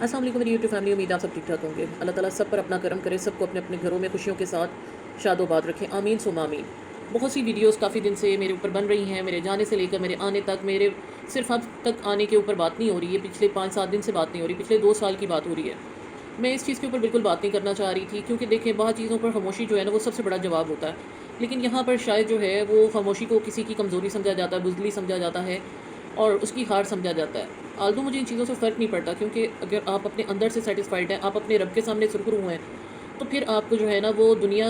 السلام علیکم میری یوٹیوب فیملی، امید آپ سب ٹھیک ٹھاک ہوں گے۔ اللہ تعالیٰ سب پر اپنا کرم کرے، سب کو اپنے اپنے گھروں میں خوشیوں کے ساتھ شاد و باد رکھیں، آمین ثم آمین۔ بہت سی ویڈیوز کافی دن سے میرے اوپر بن رہی ہیں، میرے جانے سے لے کر میرے آنے تک، میرے صرف اب تک آنے کے اوپر بات نہیں ہو رہی ہے، پچھلے 5-7 دن سے بات نہیں ہو رہی، پچھلے 2 سال کی بات ہو رہی ہے۔ میں اس چیز کے اوپر بالکل بات نہیں کرنا چاہ رہی تھی، کیونکہ دیکھیں بعض چیزوں پر خاموشی جو ہے نا وہ سب سے بڑا جواب ہوتا ہے، لیکن یہاں پر شاید جو ہے وہ خاموشی کو کسی کی کمزوری سمجھا جاتا ہے، بزدلی سمجھا جاتا ہے اور اس کی ہار سمجھا جاتا ہے۔ آلدو مجھے ان چیزوں سے فرق نہیں پڑتا، کیونکہ اگر آپ اپنے اندر سے سیٹسفائیڈ ہیں، آپ اپنے رب کے سامنے سرخرو ہیں، تو پھر آپ کو جو ہے نا وہ دنیا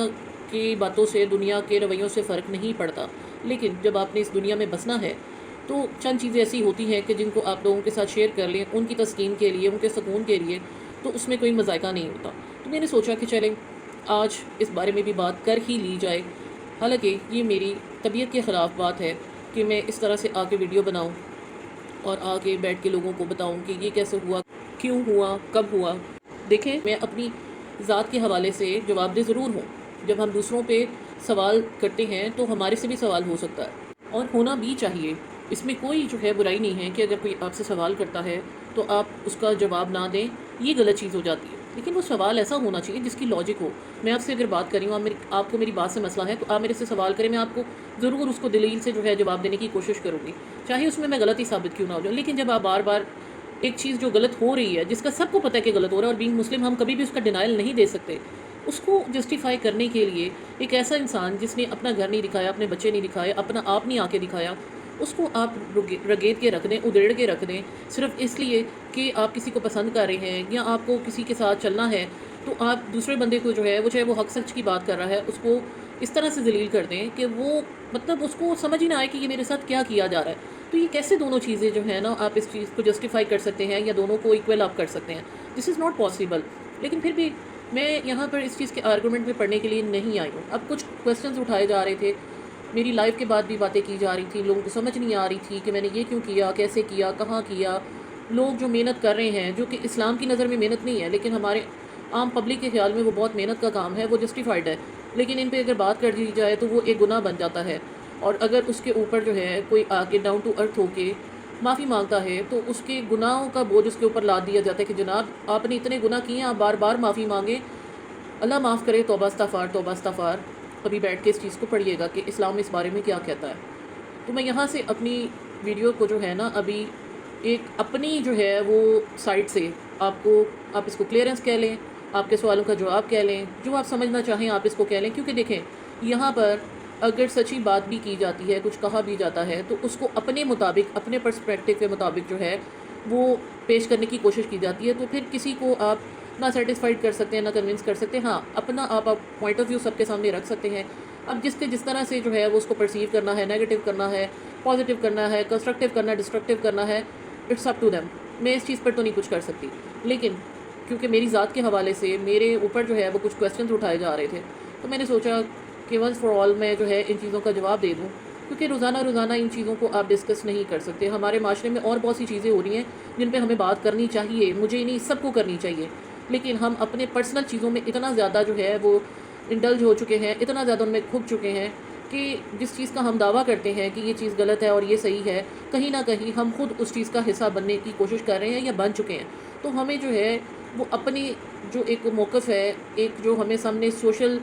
کی باتوں سے، دنیا کے رویوں سے فرق نہیں پڑتا۔ لیکن جب آپ نے اس دنیا میں بسنا ہے تو چند چیزیں ایسی ہوتی ہیں کہ جن کو آپ لوگوں کے ساتھ شیئر کر لیں، ان کی تسکین کے لیے، ان کے سکون کے لیے، تو اس میں کوئی مذائقہ نہیں ہوتا۔ تو میں نے سوچا کہ چلیں آج اس بارے میں بھی بات کر ہی لی جائے۔ حالانکہ یہ میری طبیعت کے خلاف بات ہے کہ میں اس طرح سے آ کے ویڈیو بناؤں اور آگے بیٹھ کے لوگوں کو بتاؤں کہ یہ کیسے ہوا، کیوں ہوا، کب ہوا۔ دیکھیں، میں اپنی ذات کے حوالے سے جواب دہ ضرور ہوں۔ جب ہم دوسروں پہ سوال کرتے ہیں تو ہمارے سے بھی سوال ہو سکتا ہے اور ہونا بھی چاہیے۔ اس میں کوئی جو ہے برائی نہیں ہے کہ اگر کوئی آپ سے سوال کرتا ہے تو آپ اس کا جواب نہ دیں، یہ غلط چیز ہو جاتی ہے۔ لیکن وہ سوال ایسا ہونا چاہیے جس کی لاجک ہو۔ میں آپ سے اگر بات کر رہی ہوں، آپ کو میری بات سے مسئلہ ہے تو آپ میرے سے سوال کریں، میں آپ کو ضرور اس کو دلیل سے جو ہے جواب دینے کی کوشش کروں گی، چاہے اس میں غلطی ثابت کیوں نہ ہو جاؤں۔ لیکن جب آپ بار بار ایک چیز جو غلط ہو رہی ہے، جس کا سب کو پتہ ہے کہ غلط ہو رہا ہے، اور بینگ مسلم ہم کبھی بھی اس کا ڈینائل نہیں دے سکتے، اس کو جسٹیفائی کرنے کے لیے ایک ایسا انسان جس نے اپنا گھر نہیں دکھایا، اپنے بچے نہیں دکھائے، اپنا آپ نہیں آ کے دکھایا، اس کو آپ رگیت کے رکھ دیں، ادھیڑ کے رکھ دیں، صرف اس لیے کہ آپ کسی کو پسند کر رہے ہیں یا آپ کو کسی کے ساتھ چلنا ہے، تو آپ دوسرے بندے کو جو ہے وہ، چاہے وہ حق سچ کی بات کر رہا ہے، اس کو اس طرح سے ذلیل کر دیں کہ وہ مطلب اس کو سمجھ ہی نہ آئے کہ یہ میرے ساتھ کیا کیا جا رہا ہے۔ تو یہ کیسے دونوں چیزیں جو ہیں نا آپ اس چیز کو جسٹیفائی کر سکتے ہیں یا دونوں کو ایکول آپ کر سکتے ہیں؟ دس از ناٹ پاسبل۔ لیکن پھر بھی میں یہاں پر اس چیز کے آرگومنٹ میں پڑھنے کے لیے نہیں آئی ہوں۔ اب کچھ کویسچنز اٹھائے جا رہے تھے، میری لائف کے بعد بھی باتیں کی جا رہی تھی، لوگوں کو سمجھ نہیں آ رہی تھی کہ میں نے یہ کیوں کیا، کیسے کیا، کہاں کیا۔ لوگ جو محنت کر رہے ہیں، جو کہ اسلام کی نظر میں محنت نہیں ہے لیکن ہمارے عام پبلک کے خیال میں وہ بہت محنت کا کام ہے، وہ جسٹیفائڈ ہے، لیکن ان پہ اگر بات کر دی جائے تو وہ ایک گناہ بن جاتا ہے۔ اور اگر اس کے اوپر جو ہے کوئی آ کے ڈاؤن ٹو ارتھ ہو کے معافی مانگتا ہے تو اس کے گناہوں کا بوجھ اس کے اوپر لاد دیا جاتا ہے کہ جناب آپ نے اتنے گناہ کیے ہیں، آپ بار بار معافی مانگیں، اللہ معاف کرے، توبہ استغفار، توبہ استغفار۔ کبھی بیٹھ کے اس چیز کو پڑھیے گا کہ اسلام اس بارے میں کیا کہتا ہے۔ تو میں یہاں سے اپنی ویڈیو کو جو ہے نا ابھی ایک اپنی جو ہے وہ سائٹ سے آپ اس کو کلیئرنس کہہ لیں، آپ کے سوالوں کا جواب کہہ لیں، جو آپ سمجھنا چاہیں آپ اس کو کہہ لیں، کیونکہ دیکھیں یہاں پر اگر سچی بات بھی کی جاتی ہے، کچھ کہا بھی جاتا ہے، تو اس کو اپنے مطابق، اپنے پرسپیکٹیو کے مطابق جو ہے وہ پیش کرنے کی کوشش کی جاتی ہے، تو پھر کسی کو آپ نہ سیٹسفائیڈ کر سکتے ہیں، نہ کنونس کر سکتے ہیں۔ ہاں، اپنا آپ پوائنٹ آف ویو سب کے سامنے رکھ سکتے ہیں۔ اب جس طرح سے جو ہے وہ اس کو پرسیو کرنا ہے، نیگیٹو کرنا ہے، پازیٹیو کرنا ہے، کنسٹرکٹیو کرنا ہے، ڈسٹرکٹیو کرنا ہے، اٹس اپ ٹو دیم۔ میں اس چیز پر تو نہیں کچھ کر سکتی، لیکن کیونکہ میری ذات کے حوالے سے میرے اوپر جو ہے وہ کچھ کویسچنز اٹھائے جا رہے تھے، تو میں نے سوچا کہ ونس فار آل میں جو ہے ان چیزوں کا جواب دے دوں، کیونکہ روزانہ ان چیزوں کو آپ ڈسکس نہیں کر سکتے۔ ہمارے معاشرے میں اور بہت سی چیزیں ہو رہی ہیں جن پہ ہمیں بات کرنی چاہیے، مجھے نہیں، سب کو کرنی چاہیے، لیکن ہم اپنے پرسنل چیزوں میں اتنا زیادہ جو ہے وہ انڈلج ہو چکے ہیں، اتنا زیادہ ان میں کھپ چکے ہیں کہ جس چیز کا ہم دعویٰ کرتے ہیں کہ یہ چیز غلط ہے اور یہ صحیح ہے، کہیں نہ کہیں ہم خود اس چیز کا حصہ بننے کی کوشش کر رہے ہیں یا بن چکے ہیں۔ تو ہمیں جو ہے وہ اپنی جو ایک موقف ہے، ایک جو ہمیں سامنے سوشل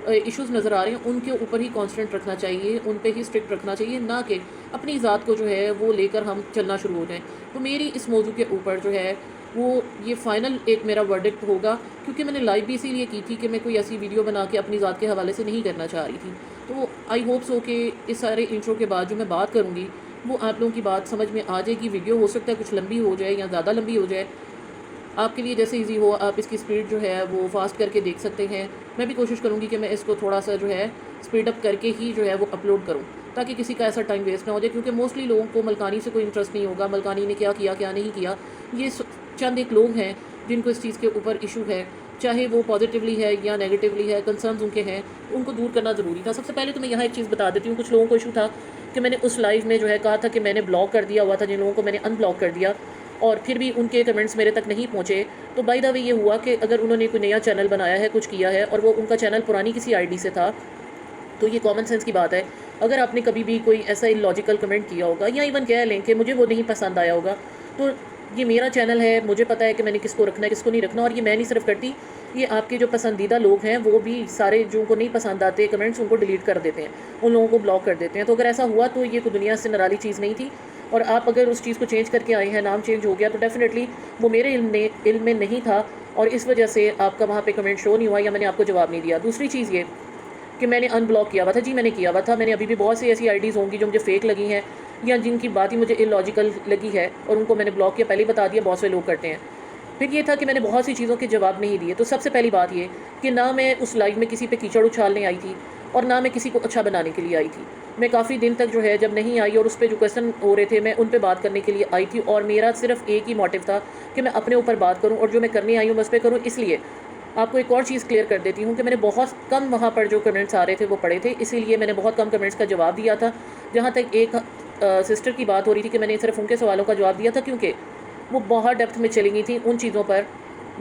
ایشوز نظر آ رہے ہیں، ان کے اوپر ہی کانسٹنٹ رکھنا چاہیے، ان پہ ہی اسٹرکٹ رکھنا چاہیے، نہ کہ اپنی ذات کو جو ہے وہ لے کر ہم چلنا شروع ہو جائیں۔ تو میری اس موضوع کے اوپر جو ہے وہ یہ فائنل ایک میرا ورڈکٹ ہوگا، کیونکہ میں نے لائیو بھی اسی لیے کی تھی کہ میں کوئی ایسی ویڈیو بنا کے اپنی ذات کے حوالے سے نہیں کرنا چاہ رہی تھی۔ تو آئی ہوپ سو کہ اس سارے انٹرو کے بعد جو میں بات کروں گی وہ آپ لوگوں کی بات سمجھ میں آ جائے گی۔ ویڈیو ہو سکتا ہے کچھ لمبی ہو جائے یا زیادہ لمبی ہو جائے، آپ کے لیے جیسے ایزی ہو آپ اس کی سپیڈ جو ہے وہ فاسٹ کر کے دیکھ سکتے ہیں۔ میں بھی کوشش کروں گی کہ میں اس کو تھوڑا سا جو ہے سپیڈ اپ کر کے ہی جو ہے وہ اپلوڈ کروں، تاکہ کسی کا ایسا ٹائم ویسٹ نہ ہو جائے، کیونکہ موسٹلی لوگوں کو ملکانی سے کوئی انٹرسٹ نہیں ہوگا، ملکانی نے کیا کیا کیا نہیں کیا۔ یہ چند ایک لوگ ہیں جن کو اس چیز کے اوپر ایشو ہے، چاہے وہ پازیٹیولی ہے یا نیگیٹیولی ہے، کنسرنز ان کے ہیں، ان کو دور کرنا ضروری تھا۔ سب سے پہلے تو میں یہاں ایک چیز بتا دیتی ہوں، کچھ لوگوں کو ایشو تھا کہ میں نے اس لائیو میں جو ہے کہا تھا کہ میں نے بلاک کر دیا ہوا تھا، جن لوگوں کو میں نے ان بلاک کر دیا اور پھر بھی ان کے کمنٹس میرے تک نہیں پہنچے۔ تو بائی دا وے یہ ہوا کہ اگر انہوں نے کوئی نیا چینل بنایا ہے، کچھ کیا ہے، اور وہ ان کا چینل پرانی کسی آئی ڈی سے تھا، تو یہ کامن سینس کی بات ہے۔ اگر آپ نے کبھی بھی کوئی ایسا لاجیکل کمنٹ کیا ہوگا یا ایون کہہ لیں کہ مجھے وہ نہیں پسند آیا ہوگا، تو یہ میرا چینل ہے، مجھے پتہ ہے کہ میں نے کس کو رکھنا ہے کس کو نہیں رکھنا، اور یہ میں نہیں صرف کرتی، یہ آپ کے جو پسندیدہ لوگ ہیں وہ بھی سارے جو ان کو نہیں پسند آتے کمنٹس ان کو ڈیلیٹ کر دیتے ہیں، ان لوگوں کو بلاک کر دیتے ہیں. تو اگر ایسا ہوا تو یہ کوئی دنیا سے نرالی چیز نہیں تھی، اور آپ اگر اس چیز کو چینج کر کے آئے ہیں، نام چینج ہو گیا، تو ڈیفینیٹلی وہ میرے علم میں نہیں تھا، اور اس وجہ سے آپ کا وہاں پہ کمنٹ شو نہیں ہوا یا میں نے آپ کو جواب نہیں دیا. دوسری چیز یہ کہ میں نے ان بلاک کیا ہوا تھا. جی میں نے کیا ہوا تھا. میں نے ابھی بھی بہت سی ایسی آئی ڈیز ہوں گی جو مجھے فیک لگی ہیں یا جن کی بات ہی مجھے ان لاجیکل لگی ہے، اور ان کو میں نے بلاک کیا. پہلے ہی بتا دیا، بہت سے لوگ کرتے ہیں. پھر یہ تھا کہ میں نے بہت سی چیزوں کے جواب نہیں دیے. تو سب سے پہلی بات یہ کہ نہ میں اس لائیو میں کسی پہ کیچڑ اچھالنے آئی تھی، اور نہ میں کسی کو اچھا بنانے کے لیے آئی تھی. میں کافی دن تک جو ہے جب نہیں آئی اور اس پہ جو کویشچن ہو رہے تھے میں ان پہ بات کرنے کے لیے آئی تھی، اور میرا صرف ایک ہی موٹیو تھا کہ میں اپنے اوپر بات کروں، اور جو میں کرنے آئی ہوں میں اس پہ کروں. اس لیے آپ کو ایک اور چیز کلیئر کر دیتی ہوں کہ میں نے بہت کم وہاں پر جو کمنٹس آ رہے تھے وہ پڑھے تھے، اسی لیے میں نے بہت کم کمنٹس کا جواب دیا تھا. جہاں تک ایک سسٹر کی بات ہو رہی تھی کہ میں نے صرف ان کے سوالوں کا جواب دیا تھا، کیونکہ وہ بہت ڈیپتھ میں چلی گئی تھیں ان چیزوں پر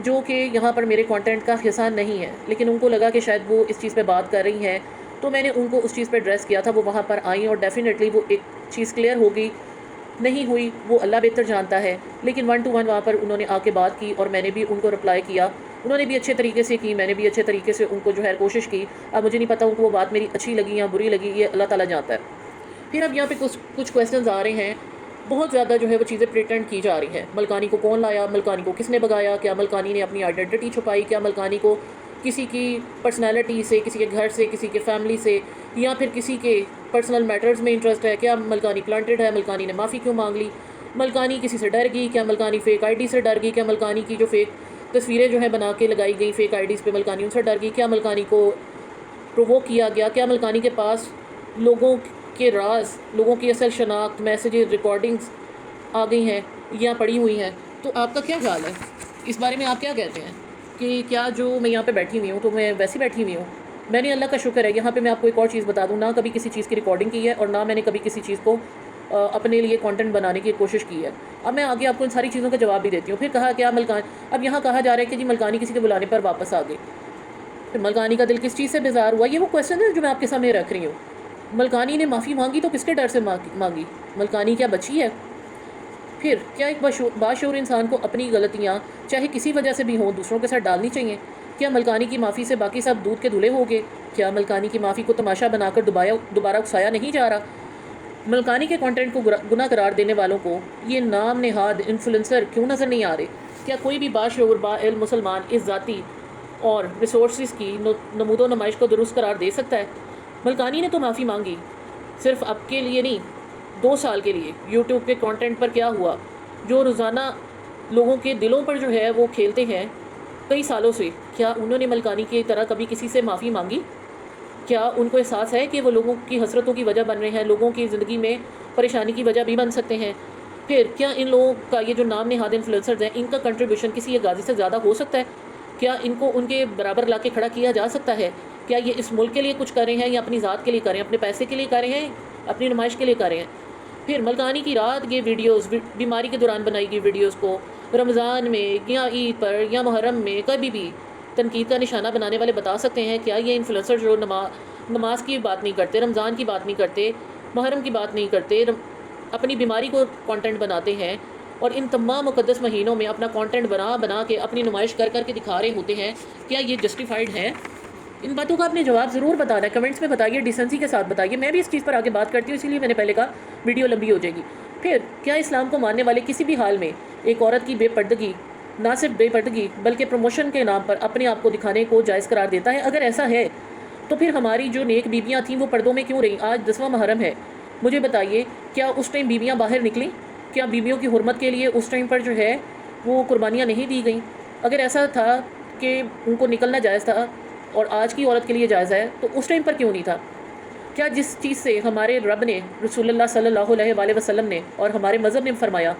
جو کہ یہاں پر میرے کانٹینٹ کا حصہ نہیں ہے، لیکن ان کو لگا کہ شاید وہ اس چیز پہ بات کر رہی ہیں، تو میں نے ان کو اس چیز پہ ایڈریس کیا تھا. وہ وہاں پر آئیں اور ڈیفینیٹلی وہ ایک چیز کلیئر ہو گئی. نہیں ہوئی وہ اللہ بہتر جانتا ہے، لیکن 1 to 1 وہاں پر انہوں نے آ کے بات کی، اور میں نے بھی ان کو رپلائی کیا. انہوں نے بھی اچھے طریقے سے کی، میں نے بھی اچھے طریقے سے ان کو جو ہے کوشش کی. اب مجھے نہیں پتا ان کو وہ بات میری اچھی لگی یا بری لگی، یہ اللہ تعالیٰ جانتا ہے. پھر اب یہاں پہ کچھ کویسچنز آ رہے ہیں، بہت زیادہ جو ہے وہ چیزیں پریٹینڈ کی جا رہی ہیں. ملکانی کو کون لایا، ملکانی کو کس نے بگایا، کیا ملکانی نے اپنی آئیڈینٹی چھپائی، کیا ملکانی کو کسی کی پرسنالٹی سے، کسی کے گھر سے، کسی کے فیملی سے، یا پھر کسی کے پرسنل میٹرز میں انٹرسٹ ہے، کیا ملکانی پلانٹڈ ہے، ملکانی نے معافی کیوں مانگ لی، ملکانی کسی سے ڈر گئی، کیا ملکانی فیک آئی ڈی سے ڈر گئی، کیا ملکانی کی جو فیک تصویریں جو ہیں بنا کے لگائی گئی فیک آئی ڈیز پہ ملکانی ان سے ڈر گئی، کیا ملکانی کو پرووک کیا گیا، کیا ملکانی کے پاس لوگوں کے راز، لوگوں کی اصل شناخت، میسیجز، ریکارڈنگز آ گئی ہیں یا پڑی ہوئی ہیں. تو آپ کا کیا خیال ہے اس بارے میں؟ آپ کیا کہتے ہیں کہ کیا جو میں یہاں پہ بیٹھی ہوئی ہوں تو میں ویسی بیٹھی ہوئی ہوں؟ میں نے اللہ کا شکر ہے یہاں پہ میں آپ کو ایک اور چیز بتا دوں، نہ کبھی کسی چیز کی ریکارڈنگ کی ہے، اور نہ میں نے کبھی کسی چیز کو اپنے لیے کانٹینٹ بنانے کی کوشش کی ہے. اب میں آگے آپ کو ان ساری چیزوں کا جواب بھی دیتی ہوں. پھر کہا کیا اب یہاں کہا جا رہا ہے کہ جی ملکانی کسی کے بلانے پر واپس آ گئی. پھر ملکانی کا دل کس چیز سے بیزار ہوا؟ یہ وہ کویشچن ہے جو میں آپ کے سامنے رکھ رہی ہوں. ملکانی نے معافی مانگی تو کس کے ڈر سے مانگی؟ ملکانی کیا بچی ہے؟ پھر کیا ایک باشعور انسان کو اپنی غلطیاں چاہے کسی وجہ سے بھی ہوں دوسروں کے ساتھ ڈالنی چاہیے؟ کیا ملکانی کی معافی سے باقی سب دودھ کے دھلے ہو گئے؟ کیا ملکانی کی معافی کو تماشا بنا کر دوبارہ اکسایا نہیں جا رہا؟ ملکانی کے کانٹینٹ کو گناہ قرار دینے والوں کو یہ نام نہاد انفلوئنسر کیوں نظر نہیں آ رہے؟ کیا کوئی بھی باشعور باعلم مسلمان اس ذاتی اور ریسورسز کی نمود و نمائش کو درست قرار دے سکتا ہے؟ ملکانی نے تو معافی مانگی، صرف اب کے لیے نہیں، 2 سال کے لیے. یوٹیوب کے کانٹینٹ پر کیا ہوا جو روزانہ لوگوں کے دلوں پر جو ہے وہ کھیلتے ہیں کئی سالوں سے؟ کیا انہوں نے ملکانی کی طرح کبھی کسی سے معافی مانگی؟ کیا ان کو احساس ہے کہ وہ لوگوں کی حسرتوں کی وجہ بن رہے ہیں، لوگوں کی زندگی میں پریشانی کی وجہ بھی بن سکتے ہیں؟ پھر کیا ان لوگوں کا یہ جو نام نہاد انفلوئنسرز ہیں ان کا کنٹریبیوشن کسی ایک غازی سے زیادہ ہو سکتا ہے؟ کیا ان کو ان کے برابر لا کے کھڑا کیا جا سکتا ہے؟ کیا یہ اس ملک کے لیے کچھ کر رہے ہیں یا اپنی ذات کے لیے کر رہے ہیں، اپنے پیسے کے لیے کر رہے ہیں، اپنی نمائش کے لیے کر رہے ہیں؟ پھر ملکانی کی رات یہ ویڈیوز، بیماری کے دوران بنائی گئی ویڈیوز کو رمضان میں یا عید پر یا محرم میں کبھی بھی تنقید کا نشانہ بنانے والے بتا سکتے ہیں؟ کیا یہ انفلوئنسر جو نماز کی بات نہیں کرتے، رمضان کی بات نہیں کرتے، محرم کی بات نہیں کرتے، اپنی بیماری کو کانٹینٹ بناتے ہیں اور ان تمام مقدس مہینوں میں اپنا کانٹینٹ بنا کے اپنی نمائش کر کے دکھا رہے ہوتے ہیں، کیا یہ جسٹیفائڈ ہے؟ ان باتوں کا آپ نے جواب ضرور بتانا ہے، کمنٹس میں بتائیے، ڈیسنسی کے ساتھ بتائیے. میں بھی اس چیز پر آگے بات کرتی ہوں، اسی لیے میں نے پہلے کہا ویڈیو لمبی ہو جائے گی. پھر کیا اسلام کو ماننے والے کسی بھی حال میں ایک عورت کی بے پردگی، نہ صرف بے پردگی بلکہ پروموشن کے نام پر اپنے آپ کو دکھانے کو جائز قرار دیتا ہے؟ اگر ایسا ہے تو پھر ہماری جو نیک بیویاں تھیں وہ پردوں میں کیوں رہیں؟ آج 10واں محرم ہے، مجھے بتائیے کیا اس ٹائم بیویاں باہر نکلیں؟ کیا بیویوں کی حرمت کے لیے اس ٹائم پر جو ہے وہ قربانیاں نہیں دی گئیں؟ اگر ایسا تھا کہ ان کو نکلنا جائز تھا اور آج کی عورت کے لیے جائز ہے تو اس ٹائم پر کیوں نہیں تھا؟ کیا جس چیز سے ہمارے رب نے، رسول اللہ صلی اللہ علیہ وآلہ وسلم نے اور ہمارے مذہب نے فرمایا،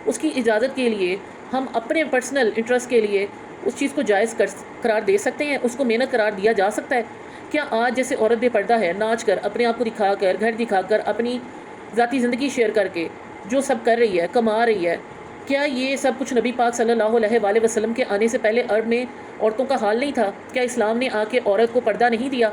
اس کی اجازت کے لیے ہم اپنے پرسنل انٹرسٹ کے لیے اس چیز کو جائز قرار دے سکتے ہیں، اس کو محنت قرار دیا جا سکتا ہے؟ کیا آج جیسے عورت بے پردہ ہے، ناچ کر، اپنے آپ کو دکھا کر، گھر دکھا کر، اپنی ذاتی زندگی شیئر کر کے جو سب کر رہی ہے، کما رہی ہے، کیا یہ سب کچھ نبی پاک صلی اللہ علیہ وآلہ وسلم کے آنے سے پہلے عرب میں عورتوں کا حال نہیں تھا؟ کیا اسلام نے آ کے عورت کو پردہ نہیں دیا؟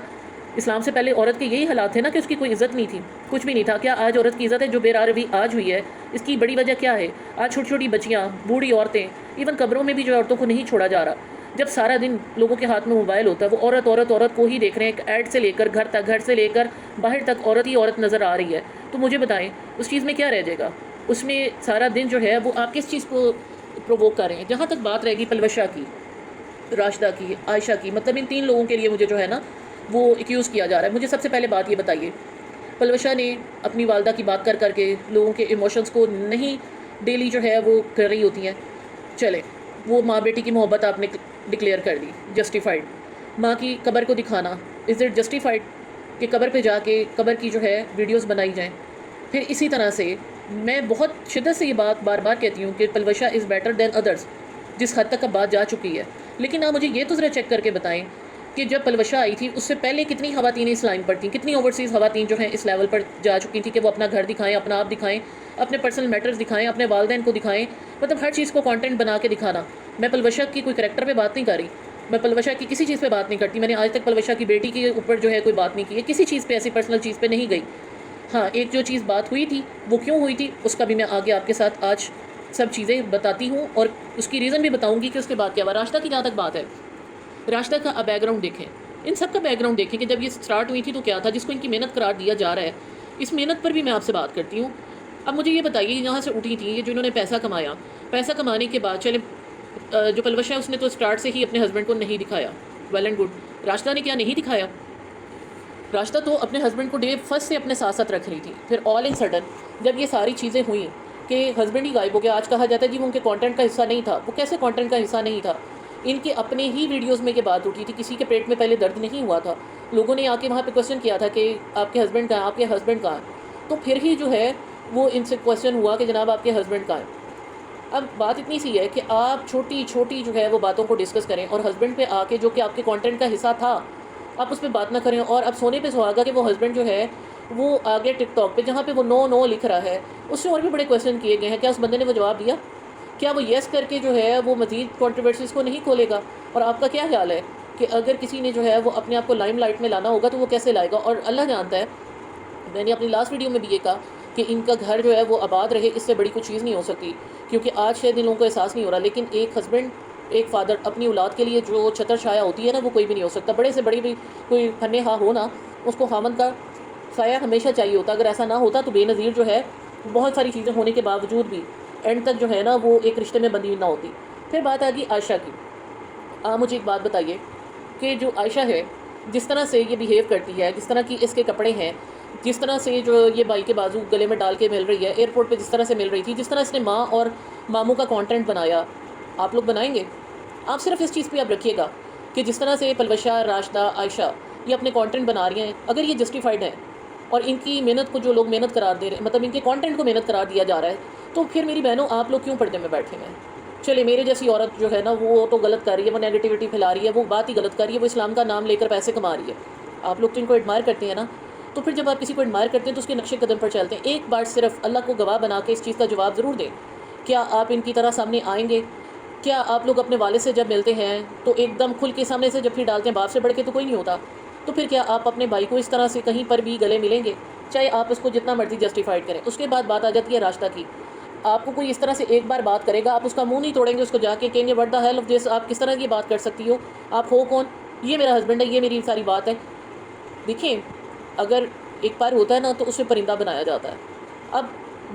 اسلام سے پہلے عورت کے یہی حالات تھے نا کہ اس کی کوئی عزت نہیں تھی، کچھ بھی نہیں تھا. کیا آج عورت کی عزت ہے جو بے روی آج ہوئی ہے؟ اس کی بڑی وجہ کیا ہے؟ آج چھوٹی چھوٹی بچیاں، بوڑھی عورتیں، ایون قبروں میں بھی جو عورتوں کو نہیں چھوڑا جا رہا. جب سارا دن لوگوں کے ہاتھ میں موبائل ہوتا ہے، وہ عورت عورت عورت کو ہی دیکھ رہے ہیں، ایک ایڈ سے لے کر گھر تک، گھر سے لے کر باہر تک عورت ہی عورت نظر آ رہی ہے. تو مجھے بتائیں اس چیز میں کیا رہ جائے گا؟ اس میں سارا دن جو ہے وہ آپ کس چیز کو پرووک کر رہے ہیں؟ جہاں تک بات رہے گی پلوشا کی، راشدہ کی، عائشہ کی، مطلب ان 3 لوگوں کے لیے مجھے جو ہے نا وہ ایکیوز کیا جا رہا ہے. مجھے سب سے پہلے بات یہ بتائیے، پلوشا نے اپنی والدہ کی بات کر کر کے لوگوں کے ایموشنز کو نہیں ڈیلی جو ہے وہ کر رہی ہوتی ہیں. چلے وہ ماں بیٹی کی محبت آپ نے ڈکلیئر کر دی، جسٹیفائڈ. ماں کی قبر کو دکھانا، از اٹ جسٹیفائڈ کہ قبر پہ جا کے قبر کی جو ہے ویڈیوز بنائی جائیں؟ پھر اسی طرح سے میں بہت شدت سے یہ بات بار بار کہتی ہوں کہ پلوشا از بیٹر دین ادرس، جس حد تک اب بات جا چکی ہے. لیکن آپ مجھے یہ تو ذرا چیک کر کے بتائیں کہ جب پلوشا آئی تھی اس سے پہلے کتنی خواتین اس لائن پر تھیں، کتنی اوورسیز خواتین جو ہیں اس لیول پر جا چکی تھیں کہ وہ اپنا گھر دکھائیں، اپنا آپ دکھائیں، اپنے پرسنل میٹرز دکھائیں، اپنے والدین کو دکھائیں، مطلب ہر چیز کو کانٹینٹ بنا کے دکھانا. میں پلوشا کی کوئی کریکٹر پہ بات نہیں کر رہی، میں پلوشا کی کسی چیز پہ بات نہیں کرتی. میں نے آج تک پلوشا کی بیٹی کے اوپر جو ہے کوئی بات نہیں کی ہے، کسی چیز پہ، ایسی پرسنل چیز پہ نہیں گئی. ہاں ایک جو چیز بات ہوئی تھی وہ کیوں ہوئی تھی اس کا بھی میں آگے آپ کے ساتھ آج سب چیزیں بتاتی ہوں، اور اس کی ریزن بھی بتاؤں گی کہ اس کے بعد کیا ہوا. راشدہ کی جہاں تک بات ہے، راشدہ کا بیک گراؤنڈ دیکھیں، ان سب کا بیک گراؤنڈ دیکھیں کہ جب یہ سٹارٹ ہوئی تھی تو کیا تھا جس کو ان کی محنت قرار دیا جا رہا ہے. اس محنت پر بھی میں آپ سے بات کرتی ہوں. اب مجھے یہ بتائیے یہاں سے اٹھی تھی یہ جو انہوں نے پیسہ کمایا، پیسہ کمانے کے بعد چلے جو پلوشا ہے اس نے تو سٹارٹ سے ہی اپنے ہسبینڈ کو نہیں دکھایا، ویل اینڈ گڈ. راشدہ نے کیا نہیں دکھایا؟ راشدہ تو اپنے ہسبینڈ کو ڈے فرسٹ سے اپنے ساتھ ساتھ رکھ رہی تھی. پھر آل ان سڈن جب یہ ساری چیزیں ہوئیں کہ ہسبینڈ ہی غائب ہو گیا، آج کہا جاتا ہے جی وہ ان کے کانٹینٹ کا حصہ نہیں تھا. وہ کیسے کانٹینٹ کا حصہ نہیں تھا؟ ان کے اپنے ہی ویڈیوز میں یہ بات اٹھی تھی، کسی کے پیٹ میں پہلے درد نہیں ہوا تھا. لوگوں نے آ کے وہاں پہ کوشچن کیا تھا کہ آپ کے ہسبینڈ کہاں، آپ کے ہسبینڈ کہاں؟ تو پھر ہی جو ہے وہ ان سے کوشچن ہوا کہ جناب آپ کے ہسبینڈ کہاں ہیں. اب بات اتنی سی ہے کہ آپ چھوٹی چھوٹی جو ہے وہ باتوں کو ڈسکس کریں، اور ہسبینڈ پہ آ کے جو کہ آپ کے کانٹینٹ کا حصہ تھا آپ اس پہ بات نہ کریں. اور اب سونے پہ سہاگا کہ وہ ہسبینڈ جو ہے وہ آگے ٹک ٹاک پہ جہاں پہ وہ نو نو لکھ رہا ہے اس سے اور بھی بڑے کویشچن کیے گئے ہیں. کیا اس بندے نے وہ جواب دیا؟ کیا وہ یس کر کے جو ہے وہ مزید کنٹروورسیز کو نہیں کھولے گا؟ اور آپ کا کیا خیال ہے کہ اگر کسی نے جو ہے وہ اپنے آپ کو لائم لائٹ میں لانا ہوگا تو وہ کیسے لائے گا؟ اور اللہ جانتا ہے، میں نے اپنی لاسٹ ویڈیو میں بھی یہ کہا کہ ان کا گھر جو ہے وہ آباد رہے، اس سے بڑی کوئی چیز نہیں ہو سکتی. کیونکہ آج شاید ان لوگوں کو احساس نہیں ہو رہا، لیکن ایک ہسبینڈ، ایک فادر اپنی اولاد کے لیے جو چھتر چھایا ہوتی ہے نا وہ کوئی بھی نہیں ہو سکتا. بڑے سے بڑی بھی کوئی فن ہا ہو نا، اس کو خامن کا سایہ ہمیشہ چاہیے ہوتا. اگر ایسا نہ ہوتا تو بے نظیر جو ہے بہت ساری چیزیں ہونے کے باوجود بھی اینڈ تک جو ہے نا وہ ایک رشتے میں بندھی نہ ہوتی. پھر بات آ گئی عائشہ کی. مجھے ایک بات بتائیے کہ جو عائشہ ہے جس طرح سے یہ بیہیو کرتی ہے، جس طرح کی اس کے کپڑے ہیں، جس طرح سے جو یہ بائی کے بازو گلے میں ڈال کے مل رہی ہے، ایئرپورٹ پہ جس طرح سے مل رہی تھی، جس طرح اس نے ماں اور ماموں کا کانٹینٹ بنایا، آپ لوگ بنائیں گے؟ آپ صرف اس چیز پہ آپ رکھیے گا کہ جس طرح سے پلوشا، راشدہ، عائشہ یہ اپنے کانٹینٹ بنا رہی ہیں، اگر یہ جسٹیفائڈ ہے اور ان کی محنت کو جو لوگ محنت قرار دے رہے ہیں، مطلب ان کے کانٹینٹ کو محنت قرار دیا جا رہا ہے، تو پھر میری بہنوں آپ لوگ کیوں پردے میں بیٹھے ہیں؟ چلے میرے جیسی عورت جو ہے نا وہ تو غلط کر رہی ہے، وہ نیگیٹیوٹی پھیلا رہی ہے، وہ بات ہی غلط کر رہی ہے، وہ اسلام کا نام لے کر پیسے کما رہی ہے. آپ لوگ تو ان کو ایڈمائر کرتے ہیں نا، تو پھر جب آپ کسی کو ایڈمائر کرتے ہیں تو اس کے نقش قدم پر چلتے ہیں. ایک بار صرف اللہ کو گواہ بنا کے اس چیز کا جواب ضرور دیں. کیا آپ ان کی طرح سامنے آئیں گے؟ کیا آپ لوگ اپنے والد سے جب ملتے ہیں تو ایک دم کھل کے سامنے سے جب پھر ڈالتے ہیں، باپ سے بڑھ کے تو کوئی نہیں ہوتا، تو پھر کیا آپ اپنے بھائی کو اس طرح سے کہیں پر بھی گلے ملیں گے؟ چاہے آپ اس کو جتنا مرضی جسٹیفائڈ کریں. اس کے بعد بات آ جاتی ہے راشدہ کی. آپ کو کوئی اس طرح سے ایک بار بات کرے گا آپ اس کا منہ نہیں توڑیں گے، اس کو جا کے کہیں گے what the hell of this, آپ کس طرح کی بات کر سکتی ہو، آپ ہو کون؟ یہ میرا ہسبینڈ ہے، یہ میری ساری بات ہے. دیکھیں اگر ایک بار ہوتا ہے نا تو اسے پرندہ بنایا جاتا ہے. اب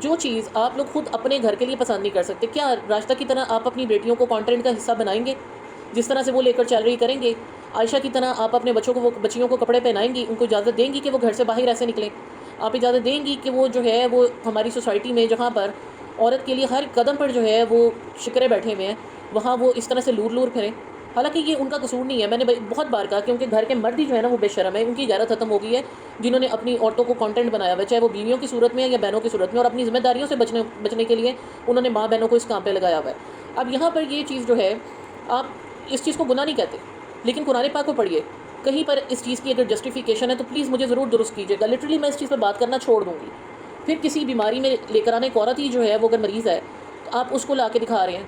جو چیز آپ لوگ خود اپنے گھر کے لیے پسند نہیں کر سکتے، کیا راشدہ کی طرح آپ اپنی بیٹیوں کو کانٹینٹ کا حصہ بنائیں گے؟ جس طرح سے وہ لے کر چل رہی کریں گے؟ عائشہ کی طرح آپ اپنے بچیوں کو کپڑے پہنائیں گی؟ ان کو اجازت دیں گی کہ وہ گھر سے باہر ایسے نکلیں؟ آپ اجازت دیں گی کہ وہ جو ہے وہ ہماری سوسائٹی میں جہاں پر عورت کے لیے ہر قدم پر جو ہے وہ شکرے بیٹھے ہوئے ہیں وہاں وہ اس طرح سے لور لور پھریں؟ حالانکہ یہ ان کا قصور نہیں ہے، میں نے بہت بار کہا کہ ان کے گھر کے مرد ہی جو ہے نا وہ بے شرم ہے، ان کی غیرت ختم ہو گئی ہے جنہوں نے اپنی عورتوں کو کانٹینٹ بنایا ہوا ہے، چاہے وہ بیویوں کی صورت میں یا بہنوں کی صورت میں، اور اپنی ذمہ داریوں سے بچنے کے لیے انہوں نے ماں بہنوں کو اس کام پہ لگایا ہوا ہے. اب یہاں پر یہ چیز جو ہے آپ اس چیز کو گناہ نہیں کہتے، لیکن قرآن پاک کو پڑھیے، کہیں پر اس چیز کی اگر جسٹیفیکیشن ہے تو پلیز مجھے ضرور درست کیجیے گا. لٹرلی میں اس چیز پہ بات کرنا چھوڑ دوں گی. پھر کسی بیماری میں لے کر آنے ایک عورت ہی جو ہے وہ اگر مریض ہے تو آپ اس کو لا کے دکھا رہے ہیں،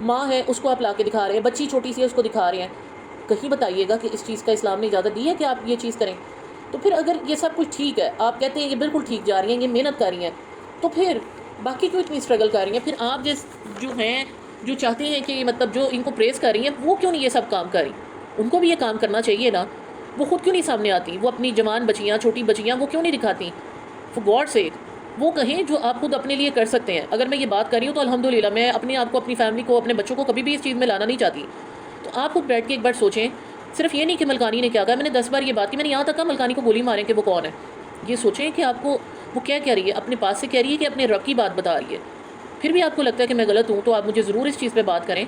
ماں ہے اس کو آپ لا کے دکھا رہے ہیں، بچی چھوٹی سی ہے اس کو دکھا رہے ہیں. کہیں بتائیے گا کہ اس چیز کا اسلام نے اجازت دی ہے کہ آپ یہ چیز کریں؟ تو پھر اگر یہ سب کچھ ٹھیک ہے، آپ کہتے ہیں یہ بالکل ٹھیک جا رہی ہیں، یہ محنت کر رہی ہیں، تو پھر باقی کیوں اتنی اسٹرگل کر رہی ہیں؟ پھر آپ جو ہیں، جو چاہتے ہیں کہ مطلب جو ان کو پریز کر رہی ہیں، وہ کیوں نہیں یہ سب کام کر رہی؟ ان کو بھی یہ کام کرنا چاہیے نا. وہ خود کیوں نہیں سامنے آتی؟ وہ اپنی جوان بچیاں، چھوٹی بچیاں، وہ کیوں نہیں دکھاتی؟ فور گاڈ سیک وہ کہیں جو آپ خود اپنے لیے کر سکتے ہیں. اگر میں یہ بات کر رہی ہوں تو الحمدللہ میں اپنے آپ کو، اپنی فیملی کو، اپنے بچوں کو کبھی بھی اس چیز میں لانا نہیں چاہتی. تو آپ خود بیٹھ کے ایک بار سوچیں. صرف یہ نہیں کہ ملکانی نے کیا کہا، میں نے 10 بار یہ بات کی، میں نے یہاں تک کہا ملکانی کو گولی ماریں کہ وہ کون ہے. یہ سوچیں کہ آپ کو وہ کیا کہہ رہی ہے، اپنے پاس سے کہہ رہی ہے کہ اپنے رب کی بات بتا رہی ہے. پھر بھی آپ کو لگتا ہے کہ میں غلط ہوں، تو آپ مجھے ضرور اس چیز پہ بات کریں.